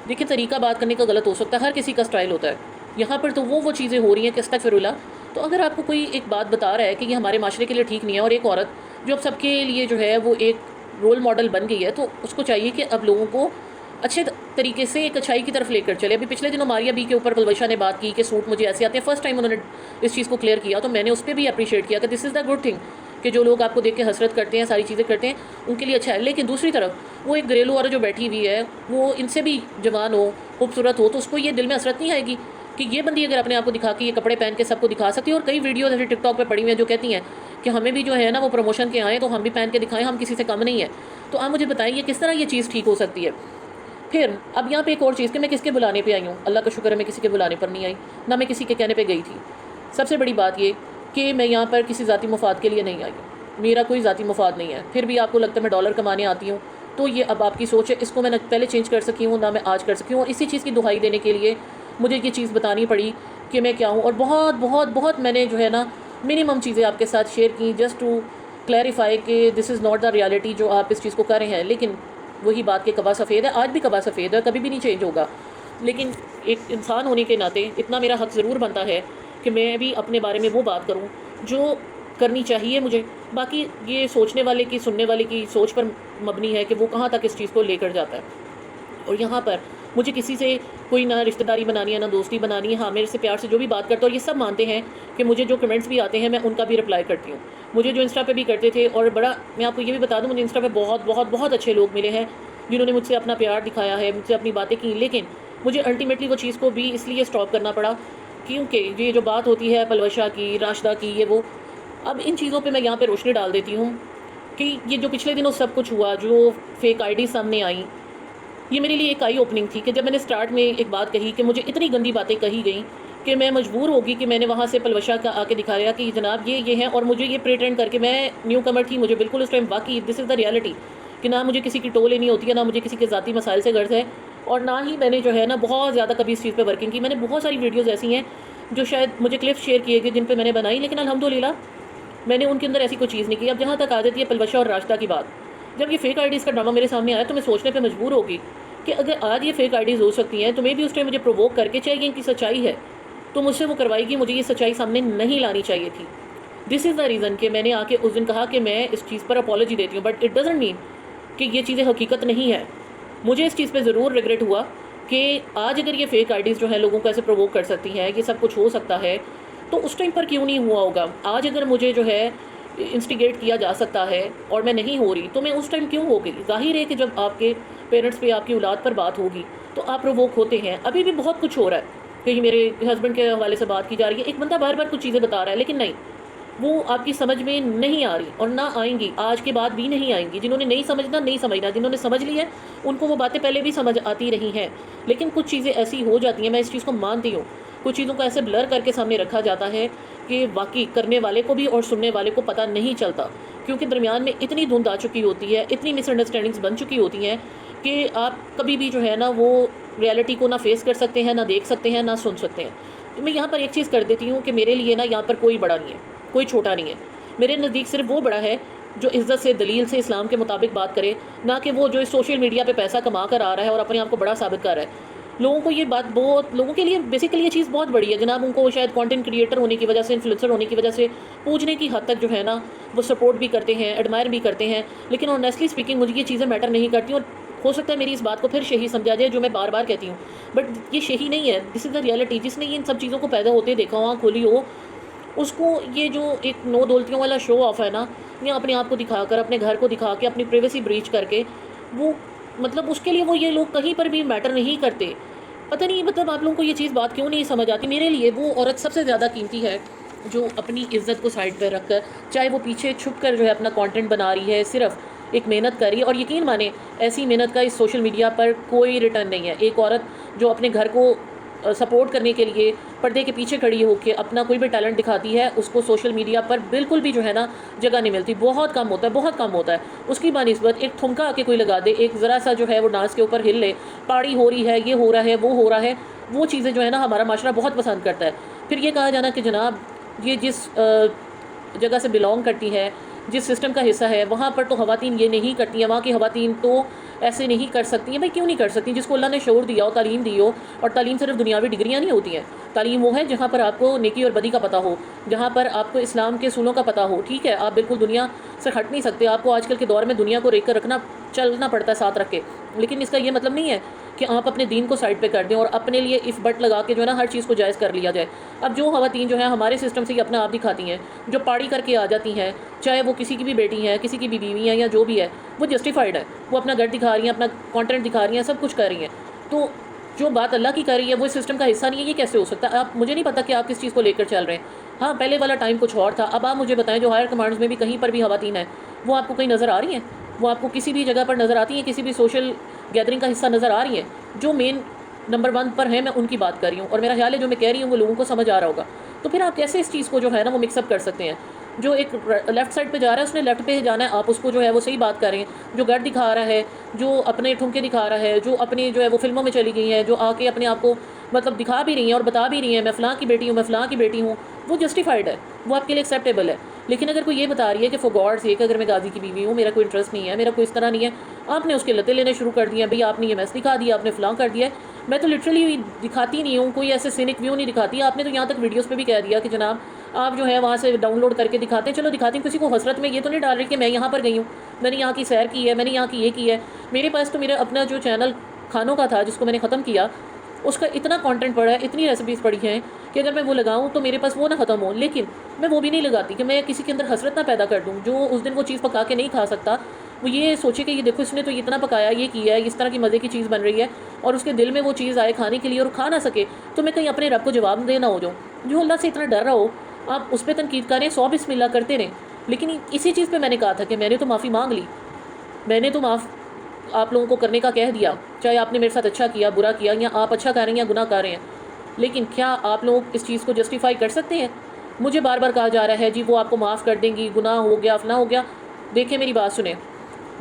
دیکھیں، طریقہ بات کرنے کا غلط ہو سکتا ہے، ہر کسی کا سٹائل ہوتا ہے. یہاں پر تو وہ چیزیں ہو رہی ہیں کہ استغفراللہ. تو اگر آپ کو کوئی ایک بات بتا رہا ہے کہ یہ ہمارے معاشرے کے لیے ٹھیک نہیں ہے، اور ایک عورت جو اب سب کے لیے جو ہے وہ ایک رول ماڈل بن گئی ہے، تو اس کو چاہیے کہ اب لوگوں کو اچھے طریقے سے ایک اچھائی کی طرف لے کر چلے. ابھی پچھلے دنوں ماریا بی کے اوپر پلوشا نے بات کی کہ سوٹ مجھے ایسے آتے ہیں. فرسٹ ٹائم انہوں نے اس چیز کو کلیئر کیا، تو میں نے اس پہ بھی اپریشیٹ کیا کہ دس از دا گڈ تھنگ، کہ جو لوگ آپ کو دیکھ کے حسرت کرتے ہیں، ساری چیزیں کرتے ہیں، ان کے لیے اچھا ہے. لیکن دوسری طرف وہ ایک گھریلو عورت جو بیٹھی ہوئی ہے، وہ ان سے بھی جوان ہو، خوبصورت ہو، تو اس کو یہ دل میں حسرت نہیں آئے گی کہ یہ بندی اگر اپنے آپ کو دکھا کے، یہ کپڑے پہن کے سب کو دکھا سکتی ہے. اور کئی ویڈیوز ایسے ٹک ٹاک پہ پڑی ہوئی ہیں جو کہتی ہیں کہ ہمیں بھی جو ہے نا وہ پروموشن کے آئیں تو ہم بھی پہن کے دکھائیں، ہم کسی سے کم نہیں ہیں. تو آپ مجھے بتائیں یہ کس طرح یہ چیز ٹھیک ہو سکتی ہے؟ پھر اب یہاں پہ ایک اور چیز کہ میں کس کے بلانے پہ آئی ہوں. اللہ کا شکر ہے میں کسی کے بلانے پر نہیں آئی، نہ میں کسی کے کہنے پہ گئی تھی. سب سے بڑی بات یہ کہ میں یہاں پر کسی ذاتی مفاد کے لیے نہیں آئی ہوں. میرا کوئی ذاتی مفاد نہیں ہے. پھر بھی آپ کو لگتا ہے میں ڈالر کمانے آتی ہوں، تو یہ اب آپ کی سوچ ہے. اس کو میں نہ پہلے چینج کر سکی ہوں، نہ میں آج کر سکی ہوں. اور اسی چیز کی دہائی دینے کے لیے مجھے یہ چیز بتانی پڑی کہ میں کیا ہوں. اور بہت بہت بہت میں نے جو ہے نا منیمم چیزیں آپ کے ساتھ شیئر کی، جسٹ ٹو کلیریفائی کہ دس از ناٹ دا ریالٹی جو آپ اس چیز کو کر رہے ہیں. لیکن وہی بات کہ کبا سفید ہے، آج بھی کبا سفید ہے، کبھی بھی نہیں چینج ہوگا. لیکن ایک انسان ہونے کے ناطے اتنا میرا حق ضرور بنتا ہے کہ میں بھی اپنے بارے میں وہ بات کروں جو کرنی چاہیے مجھے. باقی یہ سوچنے والے کی، سننے والے کی سوچ پر مبنی ہے کہ وہ کہاں تک اس چیز کو لے کر جاتا ہے. اور یہاں پر مجھے کسی سے کوئی نہ رشتہ داری بنانی ہے، نہ دوستی بنانی ہے. ہاں، میرے سے پیار سے جو بھی بات کرتا ہے، اور یہ سب مانتے ہیں کہ مجھے جو کمنٹس بھی آتے ہیں میں ان کا بھی رپلائی کرتی ہوں. مجھے جو انسٹا پہ بھی کرتے تھے، اور بڑا میں آپ کو یہ بھی بتا دوں، مجھے انسٹا پہ بہت بہت بہت اچھے لوگ ملے ہیں جنہوں نے مجھ سے اپنا پیار دکھایا ہے، مجھ سے اپنی باتیں کی. لیکن مجھے الٹیمیٹلی وہ چیز کو بھی اس لیے اسٹاپ کرنا پڑا کیونکہ یہ جو بات ہوتی ہے پلوشا کی، راشدہ کی، یہ وہ، اب ان چیزوں پہ میں یہاں پہ روشنی ڈال دیتی ہوں کہ یہ جو پچھلے دنوں سب کچھ ہوا، جو فیک آئی ڈی سامنے آئیں، یہ میرے لیے ایک آئی اوپننگ تھی. کہ جب میں نے سٹارٹ میں ایک بات کہی کہ مجھے اتنی گندی باتیں کہی گئیں کہ میں مجبور ہوگی کہ میں نے وہاں سے پلوشا کا آ کے دکھایا کہ جناب یہ ہے. اور مجھے یہ پریٹینڈ کر کے، میں نیو کمر تھی، مجھے بالکل اس ٹائم واقعی دس از دا ریالٹی کہ نہ مجھے کسی کی ٹو لینی ہوتی ہے، نہ مجھے کسی کے ذاتی مسائل سے غرض ہے، اور نہ ہی میں نے جو ہے نا بہت زیادہ کبھی اس چیز پہ ورکنگ کی. میں نے بہت ساری ویڈیوز ایسی ہیں جو شاید مجھے کلپس شیئر کیے گئے جن پہ میں نے بنائی، لیکن الحمدللہ میں نے ان کے اندر ایسی کوئی چیز نہیں کی. اب جہاں تک آ جاتی ہے پلوشا اور راشدہ کی بات، جب یہ فیک آئی ڈیز کا ڈرامہ میرے سامنے آیا تو میں سوچنے پہ مجبور ہوگی کہ اگر آج یہ فیک آئی ڈیز ہو سکتی ہیں تو میں بھی اس ٹائم مجھے پرووک کر کے، چاہے یہ ان کی سچائی ہے تو مجھ سے وہ کروائے گی. مجھے یہ سچائی سامنے نہیں لانی چاہیے تھی. دس از دا ریزن کہ میں نے آ کے اس دن کہا کہ میں اس چیز پر اپالوجی دیتی ہوں، بٹ اٹ ڈزنٹ مین کہ یہ چیزیں حقیقت نہیں ہے. مجھے اس چیز پہ ضرور ریگریٹ ہوا کہ آج اگر یہ فیک آئی ڈیز جو ہیں لوگوں کو ایسے پرووک کر سکتی ہیں، یہ سب کچھ ہو سکتا ہے، تو اس ٹائم پر کیوں نہیں ہوا ہوگا. آج اگر مجھے جو ہے انسٹیگیٹ کیا جا سکتا ہے اور میں نہیں ہو رہی، تو میں اس ٹائم کیوں ہو گئی؟ ظاہر ہے کہ جب آپ کے پیرنٹس پہ، آپ کی اولاد پر بات ہوگی تو آپ پرووک ہوتے ہیں. ابھی بھی بہت کچھ ہو رہا ہے، کہیں میرے ہسبینڈ کے حوالے سے بات کی جا رہی ہے، ایک بندہ بار بار کچھ چیزیں بتا رہا ہے، لیکن نہیں، وہ آپ کی سمجھ میں نہیں آ رہی اور نہ آئیں گی، آج کے بعد بھی نہیں آئیں گی. جنہوں نے نہیں سمجھنا نہیں سمجھنا، جنہوں نے سمجھ لی ہے ان کو وہ باتیں پہلے بھی سمجھ آتی رہی ہیں. لیکن کچھ چیزیں ایسی ہو جاتی ہیں، میں اس چیز کو مانتی ہوں، کچھ چیزوں کو ایسے بلر کر کے سامنے رکھا جاتا ہے کہ واقعی کرنے والے کو بھی اور سننے والے کو پتہ نہیں چلتا، کیونکہ درمیان میں اتنی دھند آ چکی ہوتی ہے، اتنی مس انڈرسٹینڈنگس بن چکی ہوتی ہیں کہ آپ کبھی بھی جو ہے نا وہ ریالٹی کو نہ فیس کر سکتے ہیں، نہ دیکھ سکتے ہیں، نہ سن سکتے ہیں. تو میں یہاں پر ایک چیز کر دیتی ہوں کہ میرے لیے نا یہاں پر کوئی بڑا نہیں ہے، کوئی چھوٹا نہیں ہے. میرے نزدیک صرف وہ بڑا ہے جو عزت سے، دلیل سے، اسلام کے مطابق بات کرے، نہ کہ وہ جو سوشل میڈیا پہ پیسہ کما کر آ رہا ہے اور اپنے آپ کو بڑا ثابت کر رہا ہے. لوگوں کو یہ بات، بہت لوگوں کے لیے بیسیکلی یہ چیز بہت بڑی ہے جناب. ان کو شاید کانٹینٹ کریٹر ہونے کی وجہ سے، انفلوئنسر ہونے کی وجہ سے پوجنے کی حد تک جو ہے نا وہ سپورٹ بھی کرتے ہیں، ایڈمائر بھی کرتے ہیں. لیکن آنیسٹلی اسپیکنگ مجھے یہ چیزیں میٹر نہیں کرتی. اور ہو سکتا ہے میری اس بات کو پھر شہی سمجھا جائے جو میں بار بار کہتی ہوں، بٹ یہ شہی نہیں ہے، دس از دا ریالٹی. جس نے یہ ان سب چیزوں کو پیدا ہوتے دیکھا ہو، آنکھ کھولی ہو، اس کو یہ جو ایک نو دولتیوں والا شو آف ہے نا، یا اپنے آپ کو دکھا کر، اپنے گھر کو دکھا کے، اپنی پریویسی بریچ کر کے، وہ مطلب اس کے لیے وہ یہ لوگ کہیں پر بھی میٹر نہیں کرتے. پتہ نہیں مطلب آپ لوگوں کو یہ چیز بات کیوں نہیں سمجھ آتی. میرے لیے وہ عورت سب سے زیادہ قیمتی ہے جو اپنی عزت کو سائڈ پہ رکھ کر، چاہے وہ پیچھے چھپ کر جو ہے اپنا کانٹینٹ بنا رہی ہے، صرف ایک محنت کر رہی ہے، اور یقین مانیں ایسی محنت کا اس سوشل میڈیا پر کوئی ریٹرن نہیں ہے۔ ایک عورت جو اپنے گھر کو سپورٹ کرنے کے لیے پردے کے پیچھے کھڑی ہو کے اپنا کوئی بھی ٹیلنٹ دکھاتی ہے، اس کو سوشل میڈیا پر بالکل بھی جو ہے نا جگہ نہیں ملتی، بہت کم ہوتا ہے، بہت کم ہوتا ہے۔ اس کی بنسبت ایک ٹھمکا آ کے کوئی لگا دے، ایک ذرا سا جو ہے وہ ڈانس کے اوپر ہل لے، پاڑی ہو رہی ہے، یہ ہو رہا ہے، وہ ہو رہا ہے، وہ چیزیں جو ہے نا ہمارا معاشرہ بہت پسند کرتا ہے۔ پھر یہ کہا جانا کہ جناب یہ جس جگہ سے بلونگ کرتی ہے، جس سسٹم کا حصہ ہے، وہاں پر تو خواتین یہ نہیں کرتی ہیں، وہاں کی خواتین تو ایسے نہیں کر سکتی ہیں۔ بھائی کیوں نہیں کر سکتی؟ جس کو اللہ نے شعور دیا ہو، تعلیم دی ہو، اور تعلیم صرف دنیاوی ڈگریاں نہیں ہوتی ہیں، تعلیم وہ ہے جہاں پر آپ کو نیکی اور بدی کا پتہ ہو، جہاں پر آپ کو اسلام کے اصولوں کا پتہ ہو۔ ٹھیک ہے، آپ بالکل دنیا سے ہٹ نہیں سکتے، آپ کو آج کل کے دور میں دنیا کو ریک کر رکھنا چلنا پڑتا ہے ساتھ رکھ کے، لیکن اس کا یہ مطلب نہیں ہے کہ آپ اپنے دین کو سائڈ پہ کر دیں اور اپنے لیے اف بٹ لگا کے جو ہے نا ہر چیز کو جائز کر لیا جائے۔ اب جو خواتین جو ہیں ہمارے سسٹم سے ہی اپنا آپ دکھاتی ہیں، جو پاڑی کر کے آ جاتی ہیں، چاہے وہ کسی کی بھی بیٹی ہیں، کسی کی بھی بیوی ہیں، یا جو بھی ہے، وہ جسٹیفائڈ ہے، وہ اپنا گھر دکھا رہی ہیں، اپنا کانٹینٹ دکھا رہی ہیں، سب کچھ کر رہی ہیں۔ تو جو بات اللہ کی کر رہی ہے وہ اس سسٹم کا حصہ نہیں ہے، یہ کیسے ہو سکتا ہے؟ آپ مجھے نہیں پتا کہ آپ کس چیز کو لے کر چل رہے ہیں۔ ہاں پہلے والا ٹائم کچھ اور تھا، اب آپ مجھے بتائیں جو ہائر کمانڈز میں بھی کہیں پر بھی خواتین ہیں، وہ آپ کو کہیں نظر آ رہی ہیں؟ وہ آپ کو کسی بھی جگہ پر نظر آتی ہیں؟ کسی بھی سوشل گیدرنگ کا حصہ نظر آ رہی ہیں؟ جو مین نمبر 1 پر ہیں میں ان کی بات کر رہی ہوں، اور میرا خیال ہے جو میں کہہ رہی ہوں وہ لوگوں کو سمجھ آ رہا ہوگا۔ تو پھر آپ کیسے اس چیز کو جو ہے نا وہ مکس اپ کر سکتے ہیں؟ جو ایک لیفٹ سائڈ پہ جا رہا ہے اس نے لیفٹ پہ جانا ہے، آپ اس کو جو ہے وہ صحیح بات کر رہے ہیں۔ جو گھر دکھا رہا ہے، جو اپنے ٹھمکے دکھا رہا ہے، جو اپنی جو ہے وہ فلموں میں چلی گئی ہیں، جو آ کے اپنے آپ کو مطلب دکھا بھی رہی ہیں اور بتا بھی رہی ہیں میں فلاں کی بیٹی ہوں، میں فلاں کی بیٹی ہوں، وہ جسٹیفائڈ ہے، وہ آپ کے لیے ایکسیپٹیبل ہے۔ لیکن اگر کوئی یہ بتا رہی ہے کہ فار گاڈ سیک اگر میں غازی کی بیوی ہوں، میرا کوئی انٹرسٹ نہیں ہے، میرا کوئی اس طرح نہیں ہے، آپ نے اس کے لتے لینے شروع کر دیے ہیں، بھئی آپ نے یہ میس دکھا دیا، آپ نے فلاں کر دیا ہے۔ میں تو لٹرلی دکھاتی نہیں ہوں، کوئی ایسے سینک ویو نہیں دکھاتی۔ آپ نے تو یہاں تک ویڈیوز پہ بھی کہہ دیا کہ جناب آپ جو ہے وہاں سے ڈاؤن لوڈ کر کے دکھاتے ہیں، چلو دکھاتی ہیں، کسی کو حسرت میں یہ تو نہیں ڈال رہی کہ میں یہاں پر گئی ہوں، میں نے یہاں کی سیر کی ہے، میں نے یہاں کی یہ کی ہے۔ میرے پاس تو میرا اپنا جو چینل کھانوں کا تھا جس کو میں نے ختم کیا، اس کا اتنا کانٹینٹ پڑا ہے، اتنی ریسیپیز پڑی ہیں کہ اگر میں وہ لگاؤں تو میرے پاس وہ نہ ختم ہو، لیکن میں وہ بھی نہیں لگاتی کہ میں کسی کے اندر حسرت نہ پیدا کر دوں۔ جو اس دن وہ چیز پکا کے نہیں کھا سکتا، وہ یہ سوچے کہ یہ دیکھو اس نے تو اتنا پکایا، یہ کیا ہے، اس طرح کی مزے کی چیز بن رہی ہے، اور اس کے دل میں وہ چیز آئے کھانے کے لیے اور کھا نہ سکے، تو میں کہیں اپنے رب کو جواب دینا ہو جاؤں۔ جو اللہ سے اتنا ڈر رہا ہو، آپ اس پہ تنقید کریں، 100 بسم اللہ کرتے رہیں۔ لیکن اسی چیز پہ میں نے کہا تھا کہ میں نے تو معافی مانگ لی، میں نے تو معاف آپ لوگوں کو کرنے کا کہہ دیا، چاہے آپ نے میرے ساتھ اچھا کیا، برا کیا، یا آپ اچھا کر رہے ہیں یا گناہ کر رہے ہیں، لیکن کیا آپ لوگ اس چیز کو جسٹیفائی کر سکتے ہیں؟ مجھے بار بار کہا جا رہا ہے جی وہ آپ کو معاف کر دیں گی، گناہ ہو گیا، فلاں ہو گیا۔ دیکھیں میری بات سنیں،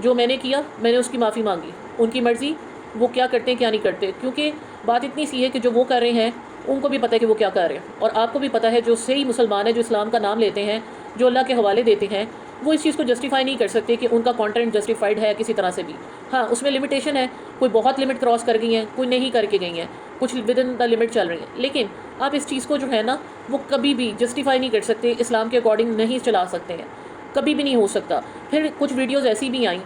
جو میں نے کیا میں نے اس کی معافی مانگی، ان کی مرضی وہ کیا کرتے ہیں کیا نہیں کرتے، کیونکہ بات اتنی سی ہے کہ جو وہ کر رہے ہیں ان کو بھی پتہ ہے کہ وہ کیا کر رہے ہیں، اور آپ کو بھی پتہ ہے جو صحیح مسلمان ہے، جو اسلام کا نام لیتے ہیں، جو اللہ کے حوالے دیتے ہیں، وہ اس چیز کو جسٹیفائی نہیں کر سکتے کہ ان کا کانٹینٹ جسٹیفائڈ ہے کسی طرح سے بھی۔ ہاں اس میں لمیٹیشن ہے، کوئی بہت لمٹ کراس کر گئی ہیں، کوئی نہیں کر کے گئی ہیں، کچھ ود ان دا لمٹ چل رہی ہیں، لیکن آپ اس چیز کو جو ہے نا وہ کبھی بھی جسٹیفائی نہیں کر سکتے، اسلام کے اکارڈنگ نہیں چلا سکتے ہیں، کبھی بھی نہیں ہو سکتا۔ پھر کچھ ویڈیوز ایسی بھی آئیں،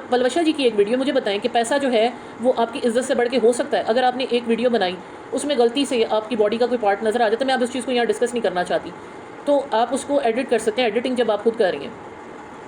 پلوشا جی کی ایک ویڈیو، مجھے بتائیں کہ پیسہ جو ہے وہ آپ کی عزت سے بڑھ کے ہو سکتا ہے؟ اگر آپ نے ایک ویڈیو بنائی اس میں غلطی سے آپ کی باڈی کا کوئی پارٹ نظر آ جاتا ہے، میں آپ اس چیز کو یہاں ڈسکس نہیں کرنا چاہتی، تو آپ اس کو ایڈٹ کر سکتے ہیں، ایڈیٹنگ جب آپ خود کر رہی ہیں۔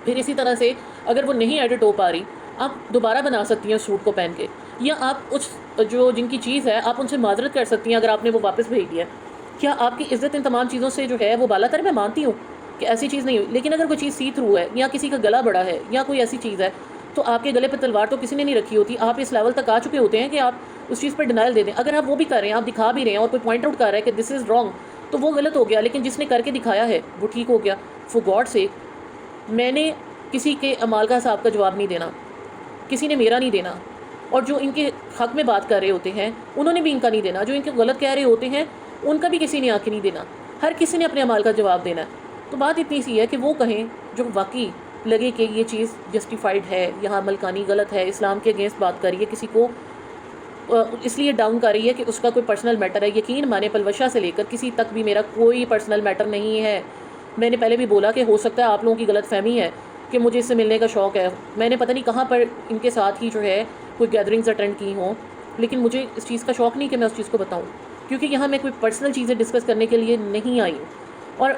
پھر اسی طرح سے اگر وہ نہیں ایڈٹ ہو پا رہی، آپ دوبارہ بنا سکتی ہیں سوٹ کو پہن کے، یا آپ اس جو جن کی چیز ہے آپ ان سے معذرت کر سکتی ہیں اگر آپ نے وہ واپس بھیج دیا ہے۔ کیا آپ کی عزت ان تمام چیزوں سے جو ہے وہ بالا تر؟ میں مانتی ہوں کہ ایسی چیز نہیں ہوئی، لیکن اگر کوئی چیز سی تھرو ہے، یا کسی کا گلا بڑا ہے، یا کوئی ایسی چیز ہے، تو آپ کے گلے پہ تلوار تو کسی نے نہیں رکھی ہوتی، آپ اس لیول تک آ چکے ہوتے ہیں کہ آپ اس چیز پہ ڈینائل دے دیں۔ اگر آپ وہ بھی کر رہے ہیں، آپ دکھا بھی رہے ہیں، اور کوئی پوائنٹ آؤٹ کر رہا ہے کہ دس از رانگ، تو وہ غلط ہو گیا، لیکن جس نے کر کے دکھایا ہے وہ ٹھیک ہو گیا۔ فار گاڈ سیک، میں نے کسی کے اعمال کا حساب کا جواب نہیں دینا، کسی نے میرا نہیں دینا، اور جو ان کے حق میں بات کر رہے ہوتے ہیں انہوں نے بھی ان کا نہیں دینا، جو ان کے غلط کہہ رہے ہوتے ہیں ان کا بھی کسی نے آ کے نہیں دینا، ہر کسی نے اپنے اعمال کا جواب دینا ہے۔ تو بات اتنی سی ہے کہ وہ کہیں جو واقعی لگے کہ یہ چیز جسٹیفائڈ ہے، یہاں ملکانی غلط ہے، اسلام کے اگینسٹ بات کر رہی ہے، کسی کو اس لیے ڈاؤن کر رہی ہے کہ اس کا کوئی پرسنل میٹر ہے۔ یقین مانے پلوشا سے لے کر کسی تک بھی میرا کوئی پرسنل میٹر نہیں ہے۔ میں نے پہلے بھی بولا کہ ہو سکتا ہے آپ لوگوں کی غلط فہمی ہے کہ مجھے اس سے ملنے کا شوق ہے، میں نے پتہ نہیں کہاں پر ان کے ساتھ ہی جو ہے کوئی گیدرنگز اٹینڈ کی ہوں، لیکن مجھے اس چیز کا شوق نہیں کہ میں اس چیز کو بتاؤں، کیونکہ یہاں میں کوئی پرسنل چیزیں ڈسکس کرنے کے لیے نہیں آئی ہوں۔ اور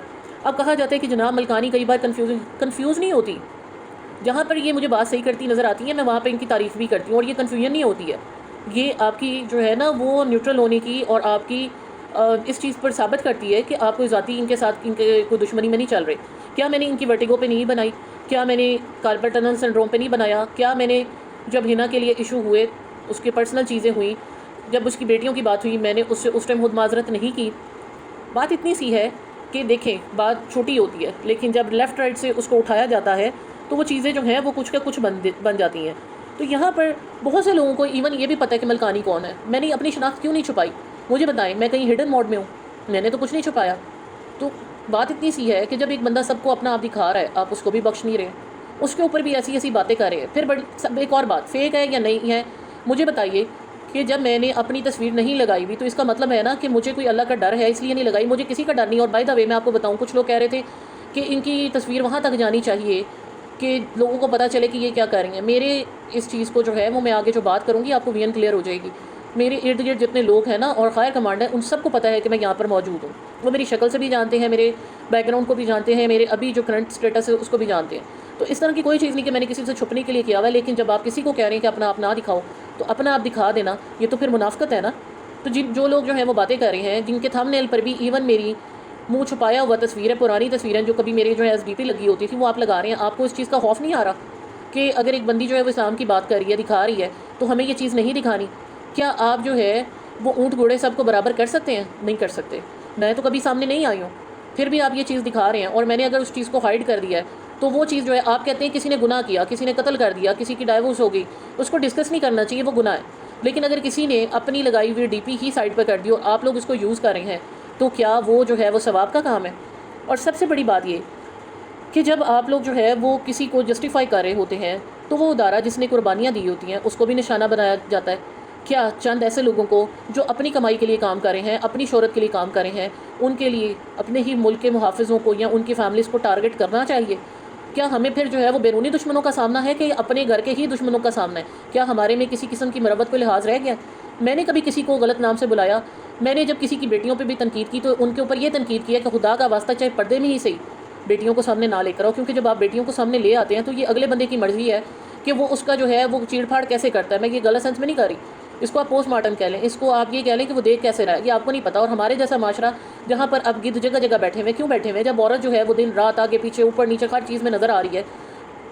اب کہا جاتا ہے کہ جناب ملکانی کئی بار کنفیوز نہیں ہوتی، جہاں پر یہ مجھے بات صحیح کرتی نظر آتی ہے میں وہاں پہ ان کی تعریف بھی کرتی ہوں، اور یہ کنفیوژن نہیں ہوتی ہے، یہ آپ کی جو ہے نا وہ نیوٹرل ہونے کی اور آپ کی اس چیز پر ثابت کرتی ہے کہ آپ کوئی ذاتی ان کے ساتھ ان کے کوئی دشمنی میں نہیں چل رہے. کیا میں نے ان کی ورٹیگو پہ نہیں بنائی؟ کیا میں نے کارپل ٹنل سنڈروم پہ نہیں بنایا؟ کیا میں نے جب ہنا کے لیے ایشو ہوئے، اس کی پرسنل چیزیں ہوئیں، جب اس کی بیٹیوں کی بات ہوئی، میں نے اس سے اس ٹائم خود معذرت نہیں کی؟ بات اتنی سی ہے کہ دیکھیں بات چھوٹی ہوتی ہے، لیکن جب لیفٹ رائٹ سے اس کو اٹھایا جاتا ہے تو وہ چیزیں جو ہیں وہ کچھ کا کچھ بن جاتی ہیں. تو یہاں پر بہت سے لوگوں کو ایون یہ بھی پتہ ہے کہ ملکانی کون ہے. میں نے اپنی شناخت کیوں نہیں چھپائی؟ مجھے بتائیں، میں کہیں ہڈن موڈ میں ہوں؟ میں نے تو کچھ نہیں چھپایا. تو بات اتنی سی ہے کہ جب ایک بندہ سب کو اپنا آپ دکھا رہا ہے، آپ اس کو بھی بخش نہیں رہے، اس کے اوپر بھی ایسی ایسی باتیں کر رہے ہیں. پھر ایک اور بات، فیک ہے یا نہیں ہے مجھے بتائیے کہ جب میں نے اپنی تصویر نہیں لگائی ہوئی تو اس کا مطلب ہے نا کہ مجھے کوئی اللہ کا ڈر ہے اس لیے نہیں لگائی. مجھے کسی کا ڈر نہیں. اور بائی دا وے میں آپ کو بتاؤں، کچھ لوگ کہہ رہے تھے کہ ان کی تصویر وہاں تک جانی چاہیے کہ لوگوں کو پتہ چلے کہ یہ کیا کر رہی ہیں. میرے اس چیز کو جو ہے وہ میں آگے جو بات کروں گی آپ کو وین کلیئر ہو جائے گی. میرے ارد گرد جتنے لوگ ہیں نا اور خیر کمانڈ ہیں، ان سب کو پتہ ہے کہ میں یہاں پر موجود ہوں. وہ میری شکل سے بھی جانتے ہیں، میرے بیک گراؤنڈ کو بھی جانتے ہیں، میرے ابھی جو کرنٹ اسٹیٹس ہے اس کو بھی جانتے ہیں. تو اس طرح کی کوئی چیز نہیں کہ میں نے کسی سے چھپنے کے لیے کیا ہوا ہے. لیکن جب آپ کسی کو کہہ رہے ہیں کہ اپنا آپ نہ دکھاؤ تو اپنا آپ دکھا دینا یہ تو پھر منافقت ہے نا. تو جو لوگ جو ہیں وہ باتیں کر رہے ہیں، جن کے تھمب نیل پر بھی ایون میری منہ چھپایا ہوا تصویر ہے، پرانی تصویریں جو کبھی میرے جو ہے SDP لگی ہوتی تھی وہ آپ لگا رہے ہیں. آپ کو اس چیز کا خوف نہیں آ رہا کہ اگر ایک بندی جو ہے وہ اسلام کی بات کر رہی ہے، دکھا رہی ہے، تو ہمیں یہ چیز نہیں دکھانی؟ کیا آپ جو ہے وہ اونٹ گھوڑے سب کو برابر کر سکتے ہیں؟ نہیں کر سکتے. میں تو کبھی سامنے نہیں آئی ہوں، پھر بھی آپ یہ چیز دکھا رہے ہیں. اور میں نے اگر اس چیز کو ہائڈ کر دیا ہے تو وہ چیز جو ہے آپ کہتے ہیں کسی نے گناہ کیا، کسی نے قتل کر دیا، کسی کی ڈائیورس ہو گئی، اس کو ڈسکس نہیں کرنا چاہیے، وہ گناہ ہے. لیکن اگر کسی نے اپنی لگائی ہوئی DP ہی سائڈ پہ کر دی اور آپ لوگ اس کو یوز کر رہے ہیں تو کیا وہ جو ہے وہ ثواب کا کام ہے؟ اور سب سے بڑی بات یہ کہ جب آپ لوگ جو ہے وہ کسی کو جسٹیفائی کر رہے ہوتے ہیں تو وہ ادارہ جس نے قربانیاں دی ہوتی ہیں اس کو بھی نشانہ بنایا جاتا ہے. کیا چند ایسے لوگوں کو جو اپنی کمائی کے لیے کام کر رہے ہیں، اپنی شہرت کے لیے کام کر رہے ہیں، ان کے لیے اپنے ہی ملک کے محافظوں کو یا ان کی فیملیز کو ٹارگٹ کرنا چاہیے؟ کیا ہمیں پھر جو ہے وہ بیرونی دشمنوں کا سامنا ہے کہ اپنے گھر کے ہی دشمنوں کا سامنا ہے؟ کیا ہمارے میں کسی قسم کی مربت کو لحاظ رہ گیا؟ میں نے کبھی کسی کو غلط نام سے بلایا؟ میں نے جب کسی کی بیٹیوں پہ بھی تنقید کی تو ان کے اوپر یہ تنقید کیا کہ خدا کا واسطہ چاہے پردے میں ہی صحیح بیٹیوں کو سامنے نہ لے کر آؤ. کیونکہ جب آپ بیٹیوں کو سامنے لے آتے ہیں تو یہ اگلے بندے کی مرضی ہے کہ وہ اس کا جو ہے وہ چیڑ پھاڑ کیسے کرتا ہے. میں یہ غلط سینس میں نہیں کر رہی، اس کو آپ پوسٹ مارٹم کہہ لیں، اس کو آپ یہ کہہ لیں کہ وہ دیکھ کیسے رہا ہے، یہ آپ کو نہیں پتا. اور ہمارے جیسا معاشرہ جہاں پر اب گدھ جگہ جگہ بیٹھے ہوئے، کیوں بیٹھے ہوئے؟ جب عورت جو ہے وہ دن رات آگے پیچھے اوپر نیچے ہر چیز میں نظر آ رہی ہے،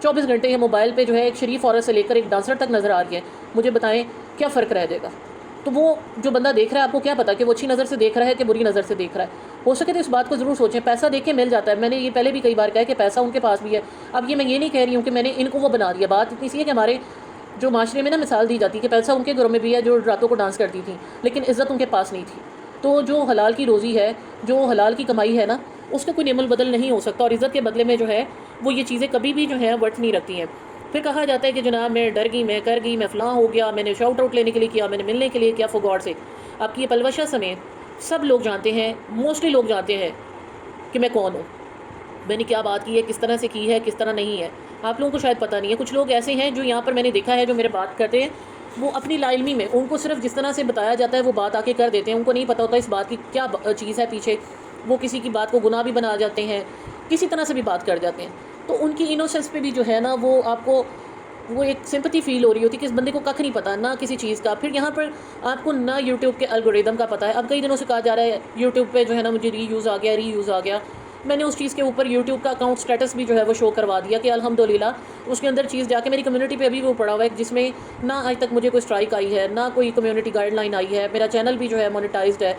24 گھنٹے یہ موبائل پہ جو ہے ایک شریف عورت سے لے کر ایک ڈانسر تک نظر آ رہی ہے، مجھے بتائیں کیا فرق رہ جائے گا؟ تو وہ جو بندہ دیکھ رہا ہے آپ کو کیا پتا کہ وہ اچھی نظر سے دیکھ رہا ہے کہ بری نظر سے دیکھ رہا ہے؟ ہو سکے تو اس بات کو ضرور سوچیں. پیسہ دیکھیں مل جاتا ہے، میں نے یہ پہلے بھی کئی بار کہا ہے کہ پیسہ ان کے پاس بھی ہے. اب یہ میں یہ نہیں کہہ رہی ہوں کہ میں نے ان کو وہ بنا دیا. بات اتنی سی ہے کہ ہمارے جو معاشرے میں نا مثال دی جاتی ہے کہ پیسہ ان کے گھروں میں بھی ہے جو راتوں کو ڈانس کرتی تھیں، لیکن عزت ان کے پاس نہیں تھی. تو جو حلال کی روزی ہے، جو حلال کی کمائی ہے نا، اس کا کوئی نعم البدل نہیں ہو سکتا. اور عزت کے بدلے میں جو ہے وہ یہ چیزیں کبھی بھی جو ہے ورت نہیں رکھتی ہیں. پھر کہا جاتا ہے کہ جناب میں ڈر گئی، میں کر گئی، میں فلاں ہو گیا، میں نے شاؤٹ آؤٹ لینے کے لیے کیا، میں نے ملنے کے لیے کیا. فور گاڈ سے آپ کی یہ پلوشا سمیت سب لوگ جانتے ہیں، موسٹلی لوگ جانتے ہیں کہ میں کون ہوں، میں نے کیا بات کی ہے، کس طرح سے کی ہے، کس طرح نہیں ہے. آپ لوگوں کو شاید پتہ نہیں ہے. کچھ لوگ ایسے ہیں جو یہاں پر میں نے دیکھا ہے جو میرے بات کرتے ہیں، وہ اپنی لا علمی میں ان کو صرف جس طرح سے بتایا جاتا ہے وہ بات آ کے کر دیتے ہیں. ان کو نہیں پتہ ہوتا اس بات کی کیا چیز ہے پیچھے. وہ کسی کی بات کو گناہ بھی بنا جاتے ہیں، کسی طرح سے بھی بات کر جاتے ہیں. تو ان کی انوسینس پہ بھی جو ہے نا وہ آپ کو وہ ایک سمپتھی فیل ہو رہی ہوتی ہے کہ اس بندے کو ککھ نہیں پتہ نہ کسی چیز کا. پھر یہاں پر آپ کو نہ یوٹیوب کے الگوریدم کا پتہ ہے. اب کئی دنوں سے کہا جا رہا ہے یوٹیوب پہ جو ہے نا مجھے ری یوز آ گیا. میں نے اس چیز کے اوپر یوٹیوب کا اکاؤنٹ سٹیٹس بھی جو ہے وہ شو کروا دیا کہ الحمدللہ اس کے اندر چیز جا کے میری کمیونٹی پہ ابھی وہ پڑا ہوا ہے جس میں نہ آج تک مجھے کوئی اسٹرائک آئی ہے، نہ کوئی کمیونٹی گائیڈ لائن آئی ہے. میرا چینل بھی جو ہے مونیٹائزڈ ہے،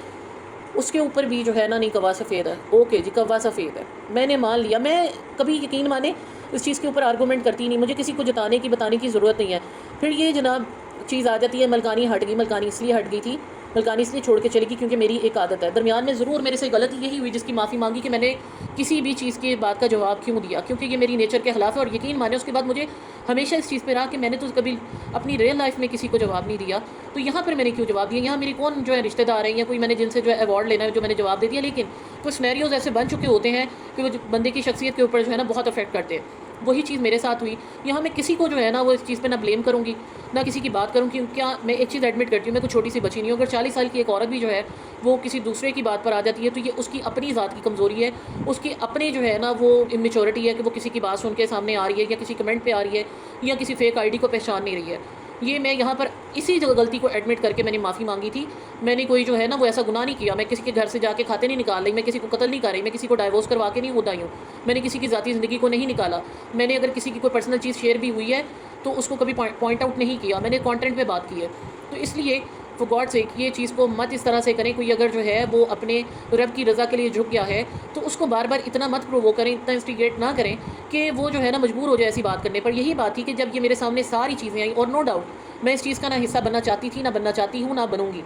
اس کے اوپر بھی جو ہے نا نہیں کوا سفید ہے. اوکے جی کوا سفید ہے، میں نے مان لیا. میں کبھی یقین مانے اس چیز کے اوپر آرگومنٹ کرتی نہیں، مجھے کسی کو جتانے کی بتانے کی ضرورت نہیں ہے. پھر یہ جناب چیز آ جاتی ہے ملکانی ہٹ گئی. ملکانی اس لیے ہٹ گئی تھی، ملکانی اس لیے چھوڑ کے چلی گئی کیونکہ میری ایک عادت ہے. درمیان میں ضرور میرے سے غلطی یہی ہوئی جس کی معافی مانگی کہ میں نے کسی بھی چیز کی بات کا جواب کیوں دیا، کیونکہ یہ میری نیچر کے خلاف ہے. اور یقین مانے اس کے بعد مجھے ہمیشہ اس چیز پہ رہا کہ میں نے تو کبھی اپنی ریئل لائف میں کسی کو جواب نہیں دیا، تو یہاں پر میں نے کیوں جواب دیا. یہاں میری کون جو ہے رشتہ دار ہیں یا کوئی میں نے جن سے جو ہے ایوارڈ لینا ہے جو میں نے جواب دے دیا. لیکن کچھ سینیریوز ایسے بن چکے ہوتے ہیں کہ وہ بندے کی شخصیت کے اوپر جو ہے نا بہت افیکٹ کرتے ہیں. وہی چیز میرے ساتھ ہوئی. یہاں میں کسی کو جو ہے نا وہ اس چیز پہ نہ بلیم کروں گی نہ کسی کی بات کروں. کیا میں ایک چیز ایڈمٹ کرتی ہوں، میں کوئی چھوٹی سی بچی نہیں ہوں. اگر 40 سال کی ایک عورت بھی جو ہے وہ کسی دوسرے کی بات پر آ جاتی ہے تو یہ اس کی اپنی ذات کی کمزوری ہے، اس کی اپنے جو ہے نا وہ امیچورٹی ہے کہ وہ کسی کی بات سن کے سامنے آ رہی ہے یا کسی کمنٹ پہ آ رہی ہے یا کسی فیک ID کو پہچان نہیں رہی ہے. یہ میں یہاں پر اسی غلطی کو ایڈمٹ کر کے میں نے معافی مانگی تھی. میں نے کوئی جو ہے نا وہ ایسا گناہ نہیں کیا. میں کسی کے گھر سے جا کے کھاتے نہیں نکال رہی, میں کسی کو قتل نہیں کر رہی, میں کسی کو ڈائیورس کروا کے نہیں ہوتا ہوں, میں نے کسی کی ذاتی زندگی کو نہیں نکالا. میں نے اگر کسی کی کوئی پرسنل چیز شیئر بھی ہوئی ہے تو اس کو کبھی پوائنٹ آؤٹ نہیں کیا, میں نے کانٹینٹ پہ بات کی ہے. تو اس لیے فار گاڈ سیک یہ چیز کو مت اس طرح سے کریں. کوئی اگر جو ہے وہ اپنے رب کی رضا کے لیے جھک گیا ہے تو اس کو بار بار اتنا مت پرووک کریں, اتنا انسٹیگیٹ نہ کریں کہ وہ جو ہے نا مجبور ہو جائے ایسی بات کرنے پر. یہی بات تھی کہ جب یہ میرے سامنے ساری چیزیں آئیں, اور نو ڈاؤٹ میں اس چیز کا نہ حصہ بننا چاہتی تھی, نہ بننا چاہتی ہوں, نہ بنوں گی,